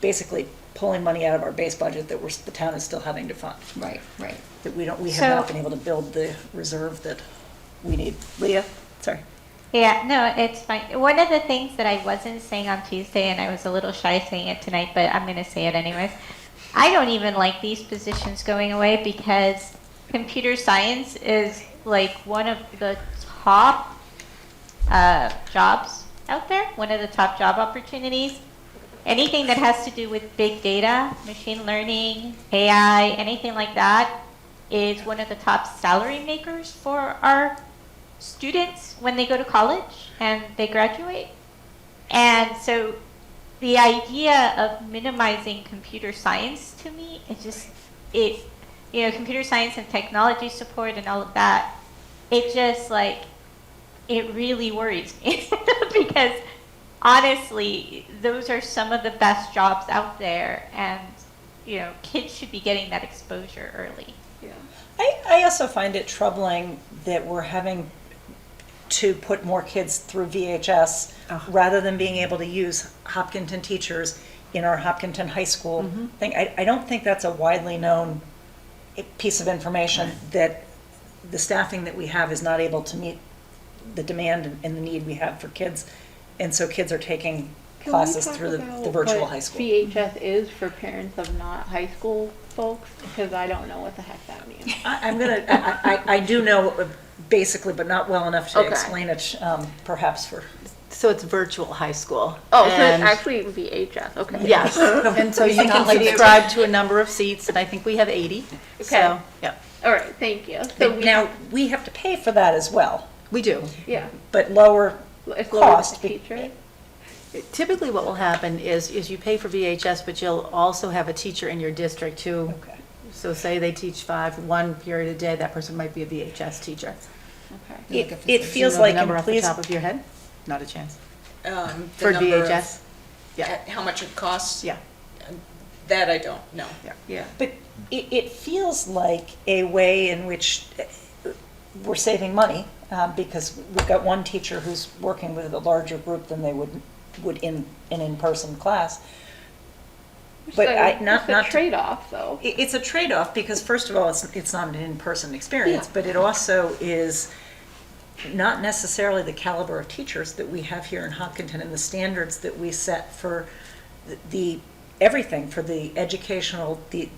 basically pulling money out of our base budget that the town is still having to fund. Right. That we have So- not been able to build the reserve that we need. Leah, sorry. Yeah, no, it's fine. One of the things that I wasn't saying on Tuesday, and I was a little shy saying it tonight, but I'm going to say it anyways. I don't even like these positions going away because computer science is like one of the top jobs out there, one of the top job opportunities. Anything that has to do with big data, machine learning, AI, anything like that is one of the top salary makers for our students when they go to college and they graduate. And so the idea of minimizing computer science to me is just, computer science and technology support and all of that, it just it really worries me because honestly, those are some of the best jobs out there, and kids should be getting that exposure early. Yeah. I also find it troubling that we're having to put more kids through VHS rather than being able to use Hopkinton teachers in our Hopkinton High School thing. I don't think that's a widely known piece of information, that the staffing that we have is not able to meet the demand and the need we have for kids. And so kids are taking Can we classes talk through the about virtual what high school. VHS is for parents of not high school folks, because I don't know what the heck that means. I do know basically, but not well enough to Okay. explain it, perhaps for. So it's virtual high school. Oh, so it's And- actually VHS. Okay. Yes, and so you can subscribe to a number of seats, and I think we have 80. Okay. So, yeah, All right. Thank you. So But now, we have to pay for that as well, we do. yeah, but lower it's lower cost. than the teacher. Typically what will happen is you pay for VHS, but you'll also have a teacher in your district who, Okay. so say they teach one period a day, that person might be a VHS teacher. Okay. It Do you feels know like, the number and off the please, top of your head? Not a chance. The For number of- VHS? Yeah, How much it costs? yeah, That I don't know. Yeah. but it feels like a way in which we're saving money, because we've got one teacher who's working with a larger group than they would in an in-person class. But So not it's a to- trade-off, though. It's a trade-off, because first of all, it's not an in-person experience, but it also is not necessarily the caliber of teachers that we have here in Hopkinton and the standards that we set for the everything, for the educational, the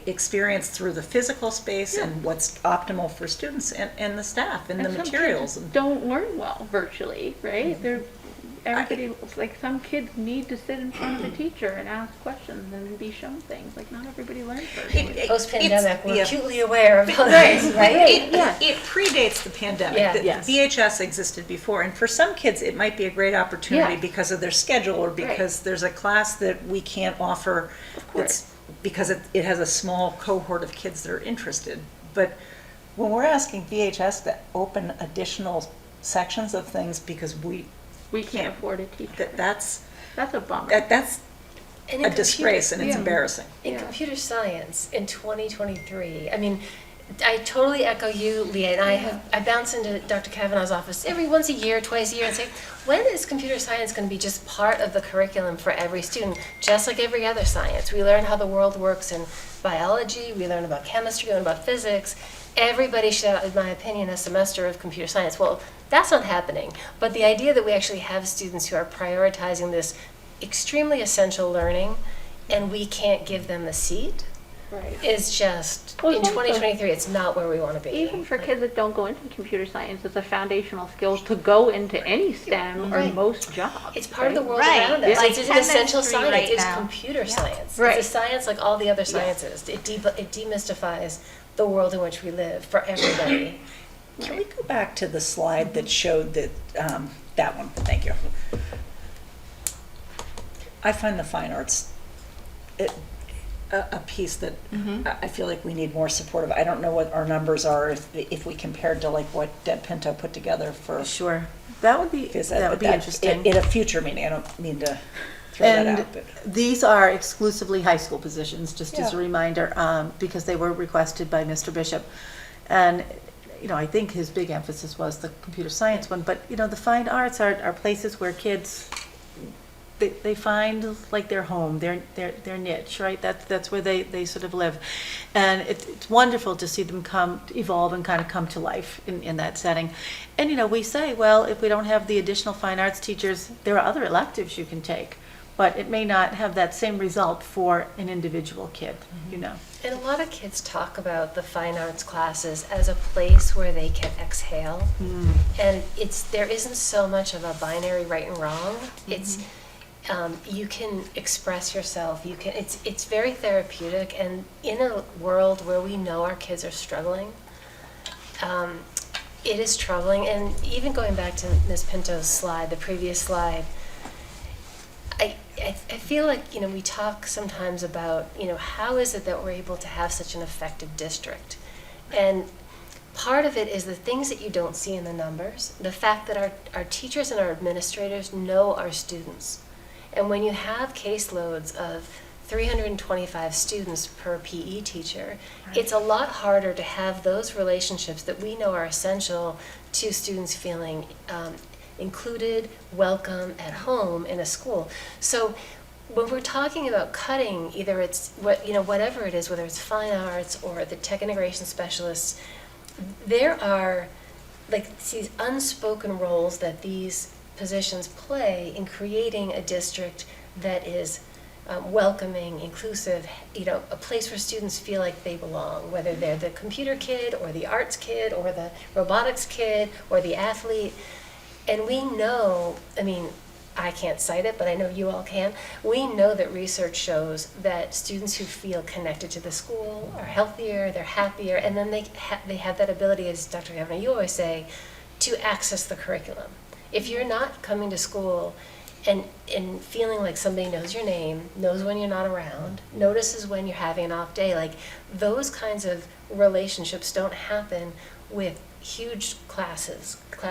experience through the physical space and what's optimal for students and the staff and the some kids materials. don't learn well virtually, right? Everybody, like, some kids need to sit in front of a teacher and ask questions and be shown things. Like, not everybody learns virtually. Post-pandemic, we're yeah. acutely aware of all this, right? It predates the pandemic. Yeah. The Yes. VHS existed before, and for some kids, it might be a great opportunity Yeah. because of their schedule or because there's a class that we can't offer that's because it has a small cohort of kids that are interested. But when we're asking VHS to open additional sections of things because we We can't afford a teacher. that's That's a bummer. that's a And in computer- disgrace and it's embarrassing. In computer science in 2023, I mean, I totally echo you, Leah, and I bounce into Dr. Kavanaugh's office every once a year, twice a year, and say, when is computer science going to be just part of the curriculum for every student, just like every other science? We learn how the world works in biology, we learn about chemistry, we learn about physics. Everybody should have, in my opinion, a semester of computer science. Well, that's not happening. But the idea that we actually have students who are prioritizing this extremely essential learning and we can't give them the seat Right. is just, Well, in also- 2023, it's not where we want to be. Even for kids that don't go into computer science, it's a foundational skill to go into any STEM or Right. most jobs. It's part of the right? world Right. around us. Like It's an essential chemistry science. right It's now. computer science. Right. It's a science like all the other sciences. It demystifies the world in which we live for everybody. Can we go back to the slide that showed that, that one, thank you. I find the fine arts, a piece that I feel like we need more support of. I don't know what our numbers are if we compared to like what Deb Pinto put together for. Sure. That would be interesting. In a future meeting, I don't mean to throw that And out, but. these are exclusively high school positions, just as a Yeah. reminder, because they were requested by Mr. Bishop. And, you know, I think his big emphasis was the computer science one, but, you know, the fine arts are places where kids, they find like their home, their niche, right? That's where they sort of live. And it's wonderful to see them evolve and kind of come to life in that setting. And, you know, we say, well, if we don't have the additional fine arts teachers, there are other electives you can take. But it may not have that same result for an individual kid, you know. And a lot of kids talk about the fine arts classes as a place where they can exhale. And there isn't so much of a binary right and wrong. It's you can express yourself. It's very therapeutic. And in a world where we know our kids are struggling, it is troubling. And even going back to Ms. Pinto's slide, the previous slide, I feel like, you know, we talk sometimes about, you know, how is it that we're able to have such an effective district? And part of it is the things that you don't see in the numbers, the fact that our teachers and our administrators know our students. And when you have caseloads of 325 students per PE teacher, it's a lot harder to have those relationships that we know are essential to students feeling included, welcome, at home in a school. So when we're talking about cutting, either it's whatever it is, whether it's fine arts or the tech integration specialists, there are like these unspoken roles that these positions play in creating a district that is welcoming, inclusive, you know, a place where students feel like they belong, whether they're the computer kid or the arts kid or the robotics kid or the athlete. And we know, I mean, I can't cite it, but I know you all can. We know that research shows that students who feel connected to the school are healthier, they're happier, and then they have that ability, as Dr. Kavanaugh, you always say, to access the curriculum. If you're not coming to school and feeling like somebody knows your name, knows when you're not around, notices when you're having an off day, like those kinds of relationships don't happen with huge class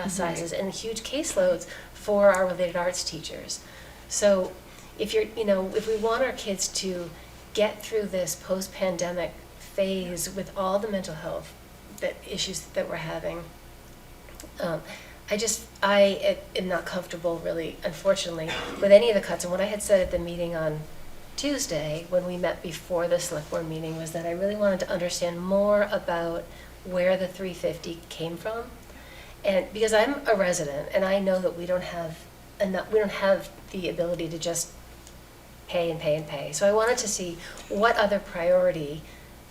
sizes and huge caseloads for our related arts teachers. So if we want our kids to get through this post-pandemic phase with all the mental health issues that we're having, I am not comfortable really, unfortunately, with any of the cuts. And what I had said at the meeting on Tuesday, when we met before the select board meeting, was that I really wanted to understand more about where the 350 came from. And because I'm a resident and I know that we don't have the ability to just pay and pay and pay. So I wanted to see what other priority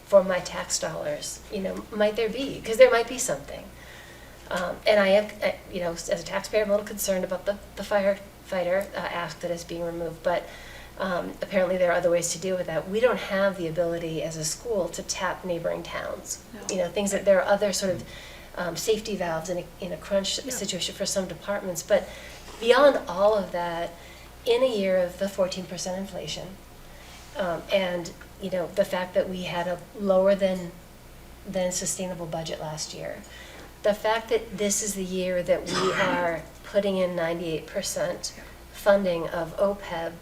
for my tax dollars, you know, might there be, because there might be something. And I am, you know, as a taxpayer, I'm a little concerned about the firefighter ask that is being removed, but apparently there are other ways to deal with that. We don't have the ability as a school to tap neighboring towns. No. You know, things that there are other sort of safety valves in a crunch situation for some departments. But beyond all of that, in a year of the 14% inflation, and you know the fact that we had a lower than sustainable budget last year, the fact that this is the year that we are putting in 98% funding of OPEB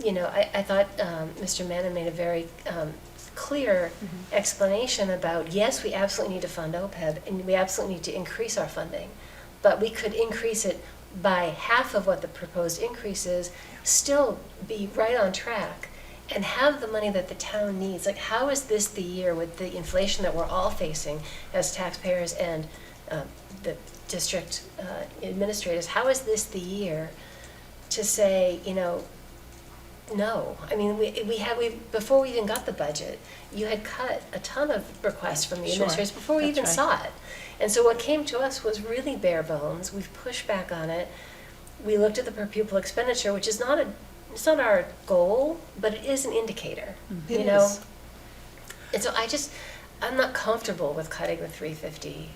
you know, I thought Mr. Manna made a very clear explanation about, yes, we absolutely need to fund OPEB, and we absolutely need to increase our funding, but we could increase it by half of what the proposed increase is, still be right on track, and have the money that the town needs. Like, how is this the year with the inflation that we're all facing as taxpayers and the district administrators, how is this the year to say, you know, no? I mean, we before we even got the budget, you had cut a ton of requests from the Sure, administrators before we that's even right. saw it. And so what came to us was really bare bones. We've pushed back on it. We looked at the per pupil expenditure, which is it's not our goal, but it is an indicator, you It know? is. And so I'm not comfortable with cutting the 350,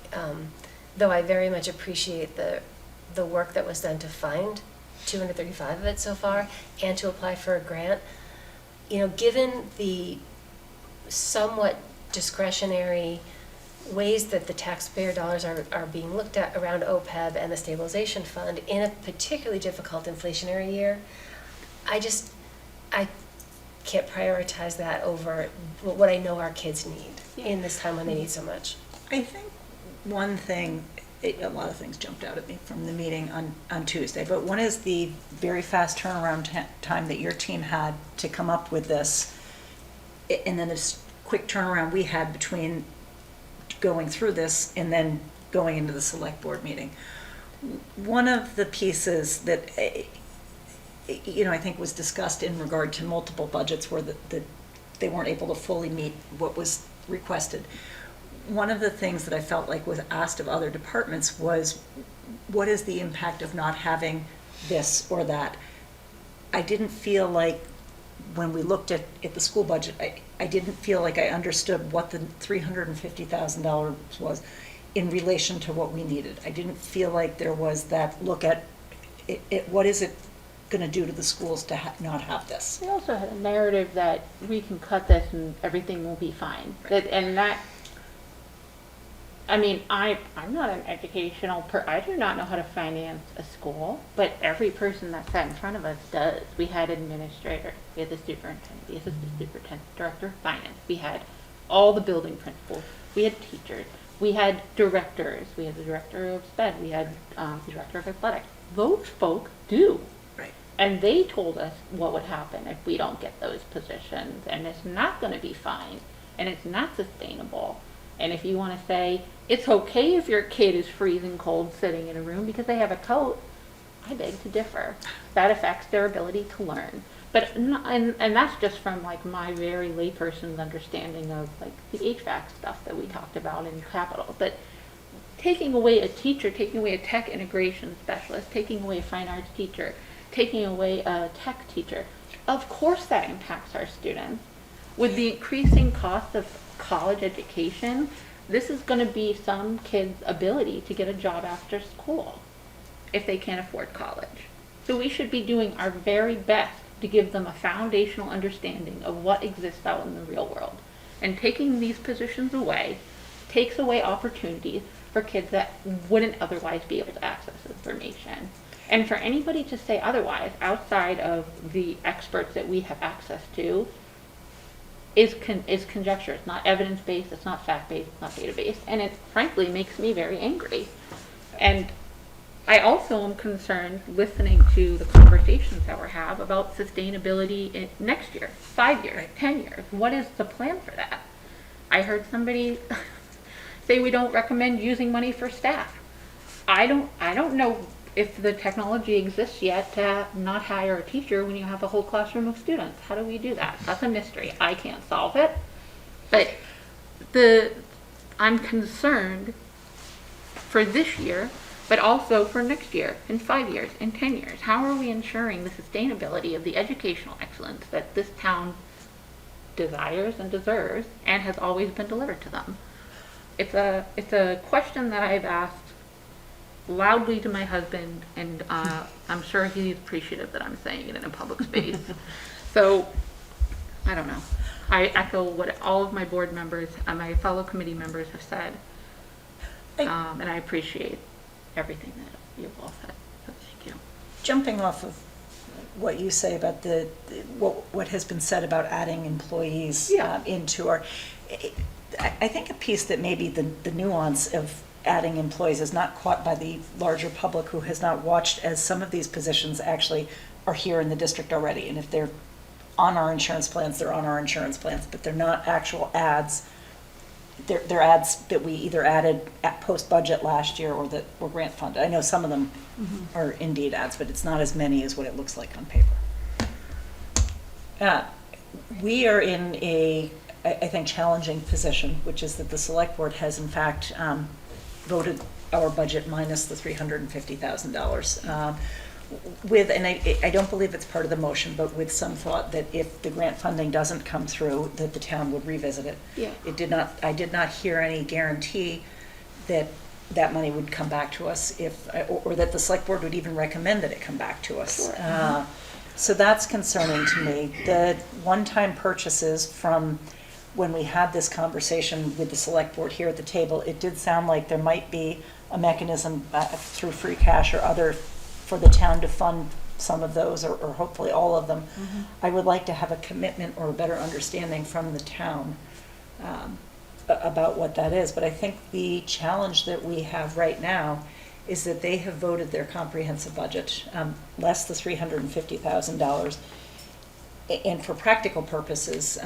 though I very much appreciate the work that was done to find 235 of it so far and to apply for a grant. You know, given the somewhat discretionary ways that the taxpayer dollars are being looked at around OPEB and the stabilization fund in a particularly difficult inflationary year, I can't prioritize that over what I know our kids need in this time when they need so much. I think one thing, a lot of things jumped out at me from the meeting on Tuesday, but one is the very fast turnaround time that your team had to come up with this, and then this quick turnaround we had between going through this and then going into the select board meeting. One of the pieces that, you know, I think was discussed in regard to multiple budgets where they weren't able to fully meet what was requested. One of the things that I felt like was asked of other departments was, what is the impact of not having this or that? I didn't feel like when we looked at the school budget, I didn't feel like I understood what the $350,000 was in relation to what we needed. I didn't feel like there was that look at what is it going to do to the schools to not have this. We also had a narrative that we can cut this and everything will be fine. I mean, I'm not an educational I do not know how to finance a school, but every person that sat in front of us does. We had administrator, we had the superintendent, the assistant superintendent, director of finance, we had all the building principals, we had teachers, we had directors, we had the director of SPED, we had the director of athletics. Those folk do. Right. And they told us what would happen if we don't get those positions, and it's not going to be fine, and it's not sustainable. And if you want to say, it's okay if your kid is freezing cold sitting in a room because they have a coat, I beg to differ. That affects their ability to learn. But, and that's just from like my very layperson's understanding of like the HVAC stuff that we talked about in capital. But taking away a teacher, taking away a tech integration specialist, taking away a fine arts teacher, taking away a tech teacher, of course that impacts our students. With the increasing cost of college education, this is going to be some kids' ability to get a job after school if they can't afford college. So we should be doing our very best to give them a foundational understanding of what exists out in the real world. And taking these positions away takes away opportunities for kids that wouldn't otherwise be able to access information. And for anybody to say otherwise, outside of the experts that we have access to, is conjecture. It's not evidence-based, it's not fact-based, it's not data-based, and it frankly makes me very angry. And I also am concerned listening to the conversations that we have about sustainability next year, 5 years, 10 years. What is the plan for that? I heard somebody say we don't recommend using money for staff. I don't know if the technology exists yet to not hire a teacher when you have a whole classroom of students. How do we do that? That's a mystery. I can't solve it. But I'm concerned for this year, but also for next year, in 5 years, in 10 years. How are we ensuring the sustainability of the educational excellence that this town desires and deserves and has always been delivered to them? It's a question that I've asked loudly to my husband, and I'm sure he's appreciative that I'm saying it in a public space. So, I don't know. I echo what all of my board members and my fellow committee members have said, and I appreciate everything that you've all said. So thank you. Jumping off of what you say about what has been said about adding employees into our, I think a piece that maybe the nuance of adding employees is not caught by the larger public who has not watched as some of these positions actually are here in the district already. And if they're on our insurance plans, they're on our insurance plans, but they're not actual ads. They're ads that we either added at post-budget last year or that were grant funded. I know some of them are indeed ads, but it's not as many as what it looks like on paper. We are in I think, challenging position, which is that the select board has in fact voted our budget minus the $350,000. And I don't believe it's part of the motion, but with some thought that if the grant funding doesn't come through, that the town would revisit it. Yeah. I did not hear any guarantee that that money would come back to us or that the select board would even recommend that it come back to us. Sure. So that's concerning to me. The one-time purchases from when we had this conversation with the select board here at the table, it did sound like there might be a mechanism through free cash or other for the town to fund some of those or hopefully all of them. I would like to have a commitment or a better understanding from the town about what that is. But I think the challenge that we have right now is that they have voted their comprehensive budget, less the $350,000. And for practical purposes,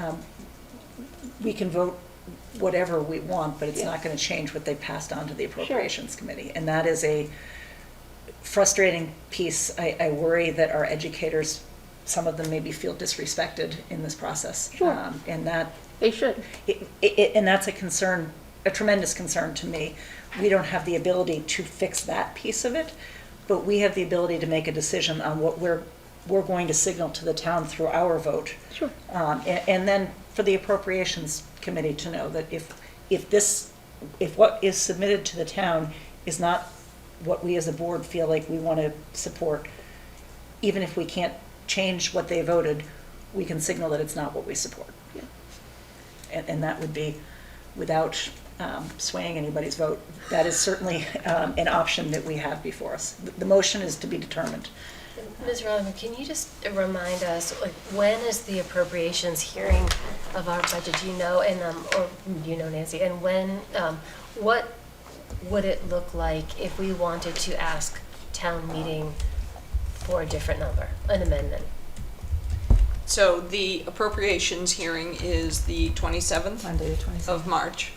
we can vote whatever we want, but it's not going to change what they passed on to the Appropriations Committee. And that is a frustrating piece. I worry that our educators, some of them maybe feel disrespected in this process. Sure. And that They should. and that's a concern, a tremendous concern to me. We don't have the ability to fix that piece of it, but we have the ability to make a decision on what we're going to signal to the town through our vote. Sure. And then for the Appropriations Committee to know that if what is submitted to the town is not what we as a board feel like we want to support, even if we can't change what they voted, we can signal that it's not what we support. Yeah. And that would be without swaying anybody's vote. That is certainly an option that we have before us. The motion is to be determined. Ms. Rotherman, can you just remind us, like, when is the appropriations hearing of our budget? Do you know, and or do you know, Nancy? And when, what would it look like if we wanted to ask town meeting for a different number, an amendment? So the appropriations hearing is the 27th Monday, the 27th. of March.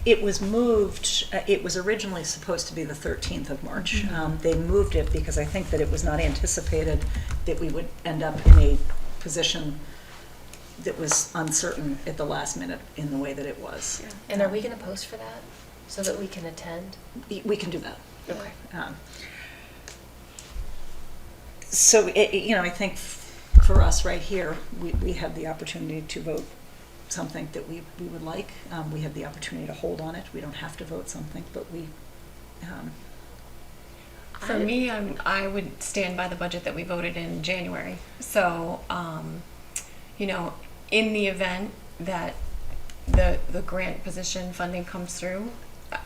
It was moved, it was originally supposed to be the 13th of March. They moved it because I think that it was not anticipated that we would end up in a position that was uncertain at the last minute in the way that it was. And are we going to post for that so that we can attend? We can do that. Okay. So, I think for us right here, we have the opportunity to vote something that we would like. We have the opportunity to hold on it. We don't have to vote something, but we... For me, I would stand by the budget that we voted in January. So, in the event that the grant position funding comes through,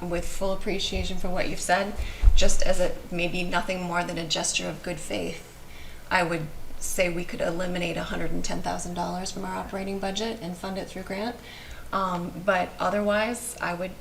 with full appreciation for what you've said, just as maybe nothing more than a gesture of good faith, I would say we could eliminate $110,000 from our operating budget and fund it through grant. But otherwise, I would,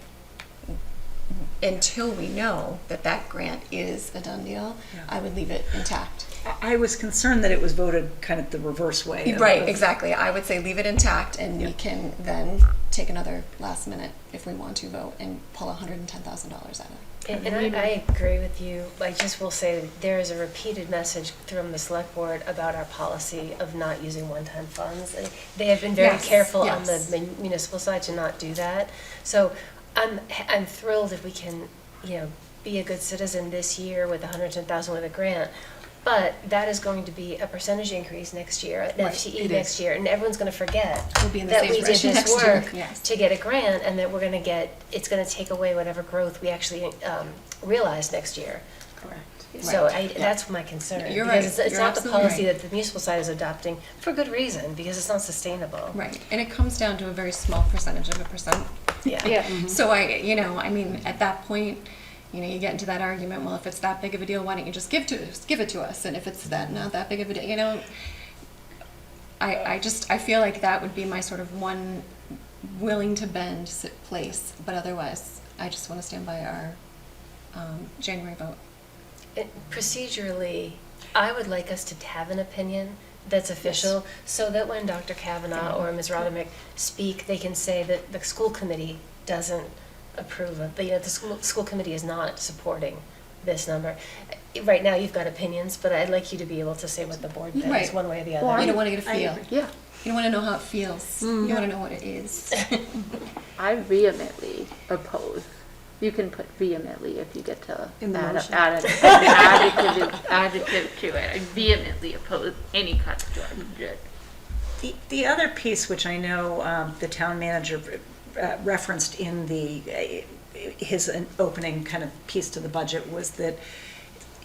until we know that grant is a done deal, I would leave it intact. I was concerned that it was voted kind of the reverse way. Right, exactly. I would say leave it intact, and we can then take another last minute if we want to vote and pull $110,000 out of it. And I agree with you. I just will say that there is a repeated message from the select board about our policy of not using one-time funds. And they have been very careful on the municipal side to not do that. So I'm thrilled if we can, be a good citizen this year with $110,000 with a grant. But that is going to be a percentage increase next year, an FTE next year, and everyone's going to forget We'll be in the that same we did position this next year. work Yes. to get a grant, and that we're going to it's going to take away whatever growth we actually realize next year. Correct. So that's my concern. You're because right. It's You're not the absolutely policy right. that the municipal side is adopting for good reason, because it's not sustainable. Right, and it comes down to a very small percentage of a percent. Yeah. Yeah. So at that point, You know, you get into that argument, well, if it's that big of a deal, why don't you just give it to us? And if it's not that big of a deal, you know, I feel like that would be my sort of one willing to bend place, but otherwise, I just want to stand by our January vote. Procedurally, I would like us to have an opinion that's official, so that when Dr. Kavanaugh or Ms. Rodemick speak, they can say that the school committee doesn't approve of, the school committee is not supporting this number. Right now, you've got opinions, but I'd like you to be able to say what the board thinks, Right. one way or the You other. don't want to get a feel. Yeah. You don't want to know how it feels. You want to know what it is. I vehemently oppose. You can put vehemently if you get to add an adjective to it. I vehemently oppose any cuts to our budget. The other piece, which I know the town manager referenced in his opening kind of piece to the budget, was that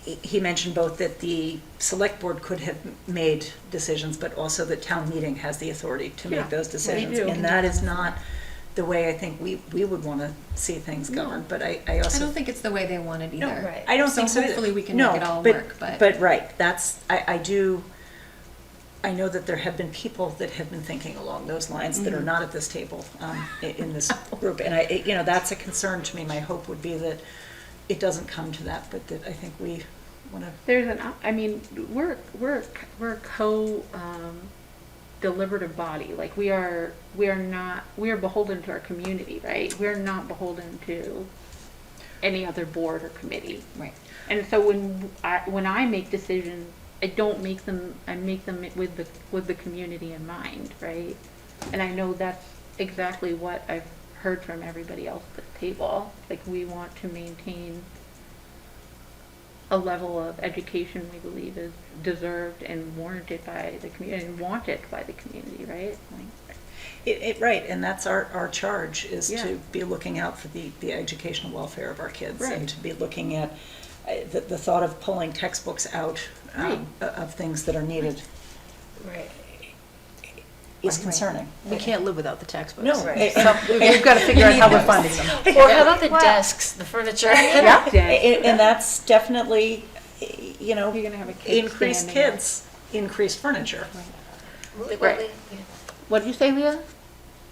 he mentioned both that the select board could have made decisions, but also that town meeting has the authority to make those decisions. do. And that is not the way I think we would want to see things governed. But I I also don't think it's the way they want it either. No, Right. I don't So think so. either. hopefully we can No, make it all but- work, but- But right, that's, I know that there have been people that have been thinking along those lines that are not at this table in this group. And that's a concern to me. My hope would be that it doesn't come to that, but that I think we want to. We're deliberative body. Like we are beholden to our community, right? We're not beholden to any other board or committee. Right. And so when I make decisions, I make them with the community in mind, right? And I know that's exactly what I've heard from everybody else at the table. Like we want to maintain a level of education we believe is deserved and warranted by the community and wanted by the community, right? Right, and that's our charge, is Yeah. to be looking out for the educational welfare of our kids. Right. And to be looking at the thought of pulling textbooks out Right. of things that are needed Right. is concerning. We can't live without the textbooks. No, Right. So we've got to figure out how we're funding them. Or how about the Well- desks, the furniture? Yeah, Yes. and that's definitely, You're gonna have a kid increased standing up. kids, increased furniture. Right. What did you say, Leah?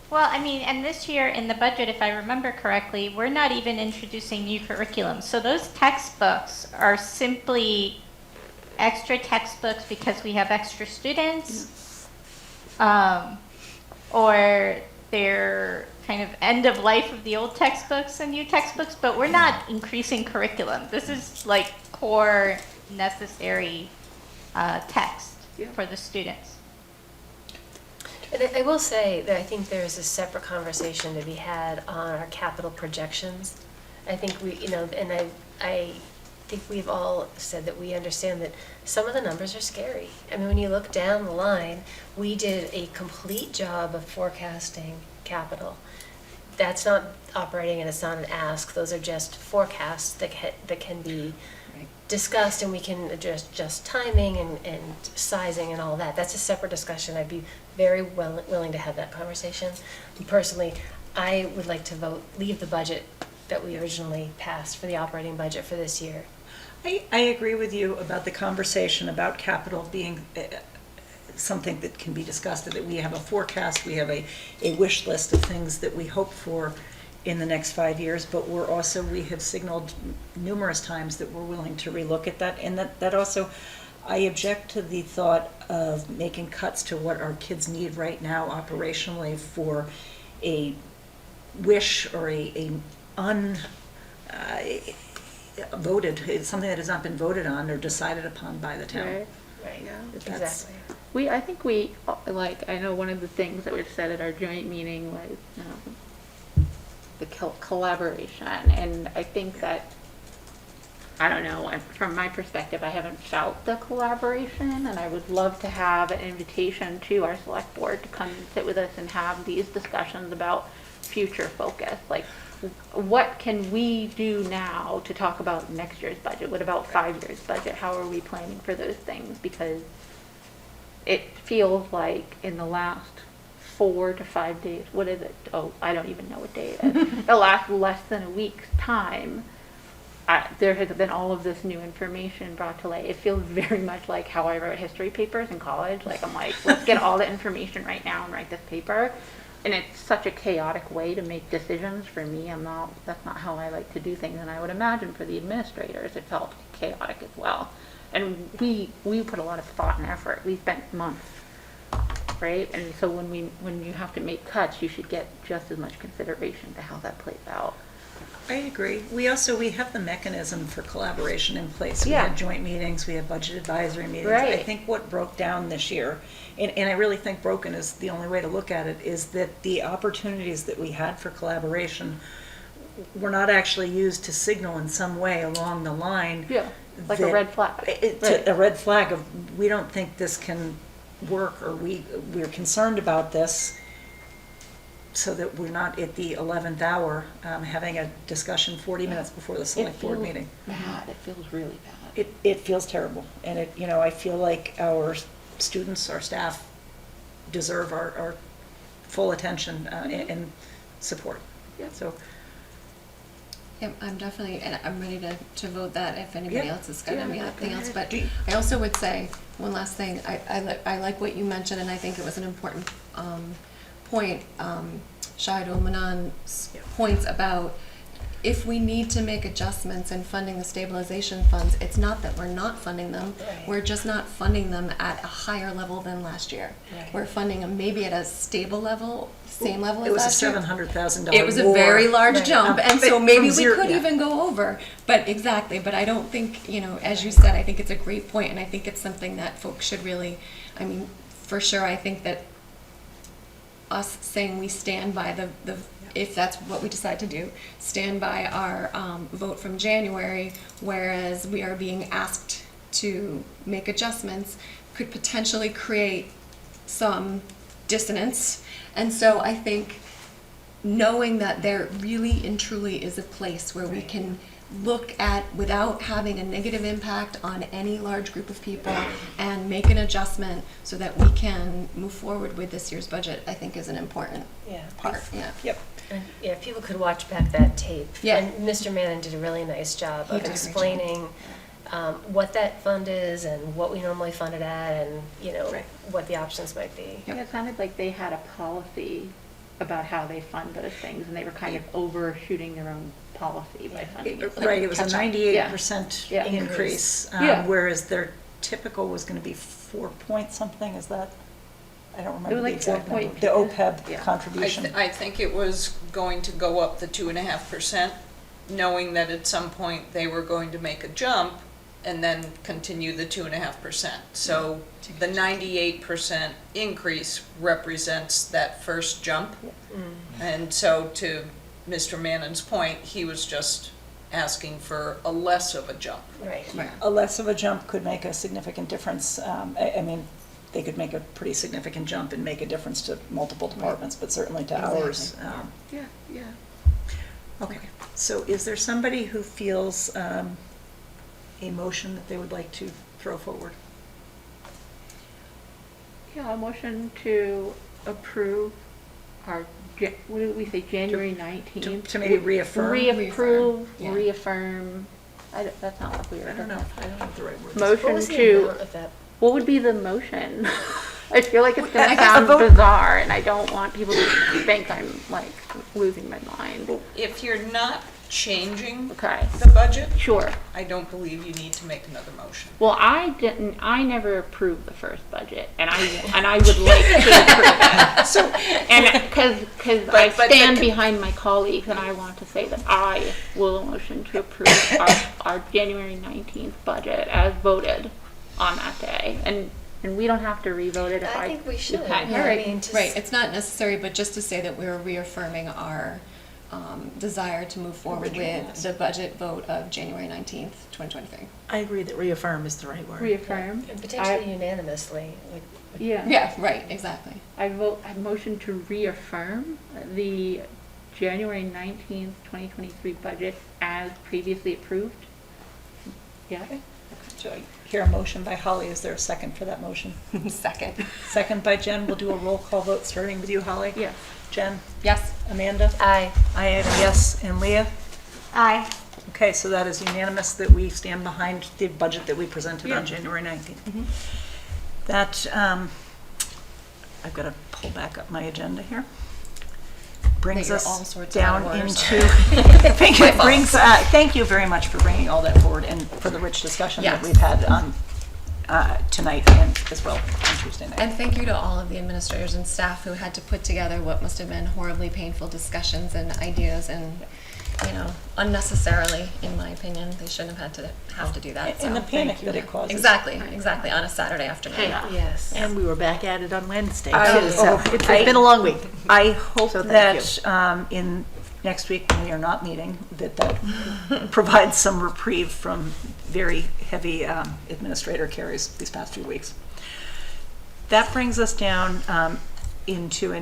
Well, I mean, and this year in the budget, if I remember correctly, we're not even introducing new curriculum. So those textbooks are simply extra textbooks because we have extra students, or they're kind of end of life of the old textbooks and new textbooks, but we're not increasing curriculum. This is like core necessary text Yeah. for the students. And I will say that I think there's a separate conversation to be had on our capital projections. I think and I think we've all said that we understand that some of the numbers are scary. I mean, when you look down the line, we did a complete job of forecasting capital. That's not operating and it's not an ask. Those are just forecasts that can be discussed, and we can adjust timing and sizing and all that. That's a separate discussion. I'd be very willing to have that conversation. Personally, I would like to leave the budget that we originally passed for the operating budget for this year. I agree with you about the conversation about capital being something that can be discussed, that we have a forecast, we have a wish list of things that we hope for in the next 5 years, but we have signaled numerous times that we're willing to relook at that. And that also, I object to the thought of making cuts to what our kids need right now operationally for a wish or a voted, it's something that has not been voted on or decided upon by the town. Right. Right. Yeah. That's- Exactly. I think we, I know one of the things that was said at our joint meeting was the collaboration. And I think that, I don't know, from my perspective, I haven't felt the collaboration, and I would love to have an invitation to our select board to come and sit with us and have these discussions about future focus. Like, what can we do now to talk about next year's budget? What about 5 years' budget? How are we planning for those things? Because it feels like in the last 4 to 5 days, what is it? Oh, I don't even know what day it is. The last less than a week's time, there has been all of this new information brought to light. It feels very much like how I wrote history papers in college. Like, I'm like, let's get all the information right now and write this paper. And it's such a chaotic way to make decisions for me. That's not how I like to do things. And I would imagine for the administrators, it felt chaotic as well. And we put a lot of thought and effort. We spent months, right? And so when you have to make cuts, you should get just as much consideration to how that plays out. I agree. We have the mechanism for collaboration in place. We Yeah. had joint meetings, we had budget advisory meetings. I Right. think what broke down this year, and I really think broken is the only way to look at it, is that the opportunities that we had for collaboration were not actually used to signal in some way along the line. Yeah, like a that- red flag. Right. A red flag of, we don't think this can work, or we're concerned about this, so that we're not at the 11th hour having a discussion 40 minutes before the select board meeting. Bad. It feels really bad. It feels terrible, and I feel like our students, our staff deserve our full attention and support. Yeah. So, Yeah, I'm definitely, and I'm ready to vote that if anybody Yeah. else has got Yeah, anything else. But Do you- I also would say, one last thing, I like what you mentioned, and I think it was an important point, Shahid Manan's points about if we need to make adjustments in funding the stabilization funds, it's not that we're not funding them, Right. we're just not funding them at a higher level than last year. Right. We're funding them maybe at a stable level, same level it as was a last year. $700,000 It was a war. very large Right. jump, and But so maybe from we zero- could yeah. even go over. But exactly, but I don't think, as you said, I think it's a great point, and I think it's something that folks should really, for sure, I think that us saying we stand by the if that's what we decide to do, stand by our vote from January, whereas we are being asked to make adjustments, could potentially create some dissonance. And so I think knowing that there really and truly is a place where we can look at, without having a negative impact on any large group of people, and make an adjustment so that we can move forward with this year's budget, I think is an important Yeah. part, yeah. Yep. And, yeah, if people could watch back that tape. Yeah. And Mr. Mannon did a really nice job He of did a great explaining what that fund is and what we normally fund it at, and, Right. what the options might be. Yep. Yeah, it sounded like they had a policy about how they fund those things, and they were kind of overshooting their own policy by funding it. Right, it was a catch up. 98% Yeah. increase, Yeah. whereas their typical was going to be 4 point something, is that? I don't remember the like exact 4 number. point- The OPEB Yeah. contribution. I think it was going to go up the 2.5%, knowing that at some point they were going to make a jump and then continue the 2.5%. So the 98% increase represents that first jump. And so to Mr. Mannon's point, he was just asking for a less of a jump. Right. Right. A less of a jump could make a significant difference. I mean, they could make a pretty significant jump and make a difference to multiple departments, but certainly to ours. Exactly. Yeah. Okay, so is there somebody who feels a motion that they would like to throw forward? Yeah, a motion to approve our, what did we say, January 19th? To maybe reaffirm? Reapprove, Yeah. reaffirm, that's not what we were. I don't know, I don't know what the right word is. What Motion was the to, amount of that? what would be the motion? I feel like it's I gonna guess the sound vote- bizarre, and I don't want people to think I'm like losing my mind. If you're not changing Okay, the budget, sure. I don't believe you need to make another motion. Well, I never approved the first budget, and I would like to approve it. So, And because I But- but stand the- behind my colleagues, and I want to say that I will motion to approve our January 19th budget as voted on that day. And we don't have to revote it if I think we should. Okay, Yeah, all right. I mean, to Right, it's not necessary, but just to say that we're reaffirming our desire to move forward Original, with the budget vote of January 19th, 2023. I agree that reaffirm is the right word. Reaffirm. And potentially unanimously, like, Yeah. Yeah, right, exactly. I motion to reaffirm the January 19th, 2023 budget as previously approved. Yeah. so I hear a motion by Holly. Is there a second for that motion? Second. Second by Jen. We'll do a roll call vote, starting with you, Holly. Yes. Jen? Yes. Amanda? aye. I am a yes. And Leah? Aye. Okay, so that is unanimous that we stand behind the budget that we presented on January 19th. That, I've got to pull back up my agenda here. Brings you're us all sorts of out down of order, into, thank you very much for bringing all that forward and for the rich discussion that Yes. we've had tonight and as well on Tuesday night. And thank you to all of the administrators and staff who had to put together what must have been horribly painful discussions and ideas and, you know, unnecessarily, in my opinion, they shouldn't have to do that. And the so panic thank you. that it causes. Exactly, on a Saturday afternoon. Yes. And we were back at it on Wednesday, I- too, so oh, it's I- been a long week. I hope So thank that in next week, when we are not meeting, that provides some reprieve from very heavy administrator carries these past few weeks. That brings us down into,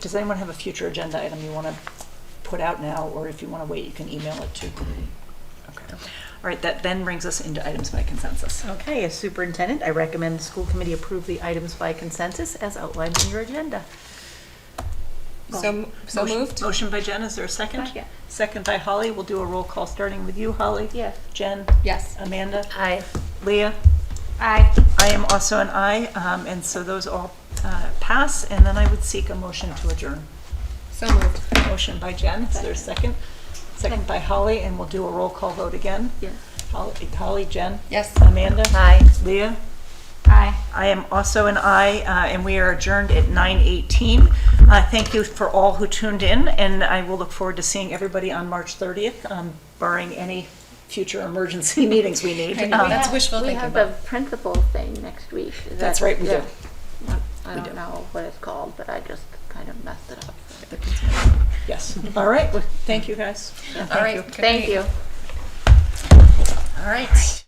does anyone have a future agenda item you want to put out now, or if you want to wait, you can email it to. Okay. All right, that then brings us into items by consensus. Okay, as superintendent, I recommend the school committee approve the items by consensus as outlined in your agenda. So moved. Motion by Jen, is there a second? Second. Second by Holly. We'll do a roll call starting with you, Holly. Yes. Jen, Yes. Amanda, Aye. Leah. Aye. I am also an aye, and so those all pass, and then I would seek a motion to adjourn. So moved. Motion by Jen, is there a second? Second by Holly, and we'll do a roll call vote again. Yes. Holly, Jen, Yes. Amanda, Aye. Leah. Aye. I am also an aye, and we are adjourned at 9:18. Thank you for all who tuned in, and I will look forward to seeing everybody on March 30th, barring any future emergency meetings we need. That's wishful We thinking. have But the principal thing next week. Is That's that- right, we do. yeah. I We don't do. know what it's called, but I just kind of messed it up. Yes. All right, well, thank you, guys. And all right. you. good Thank night. you. All right.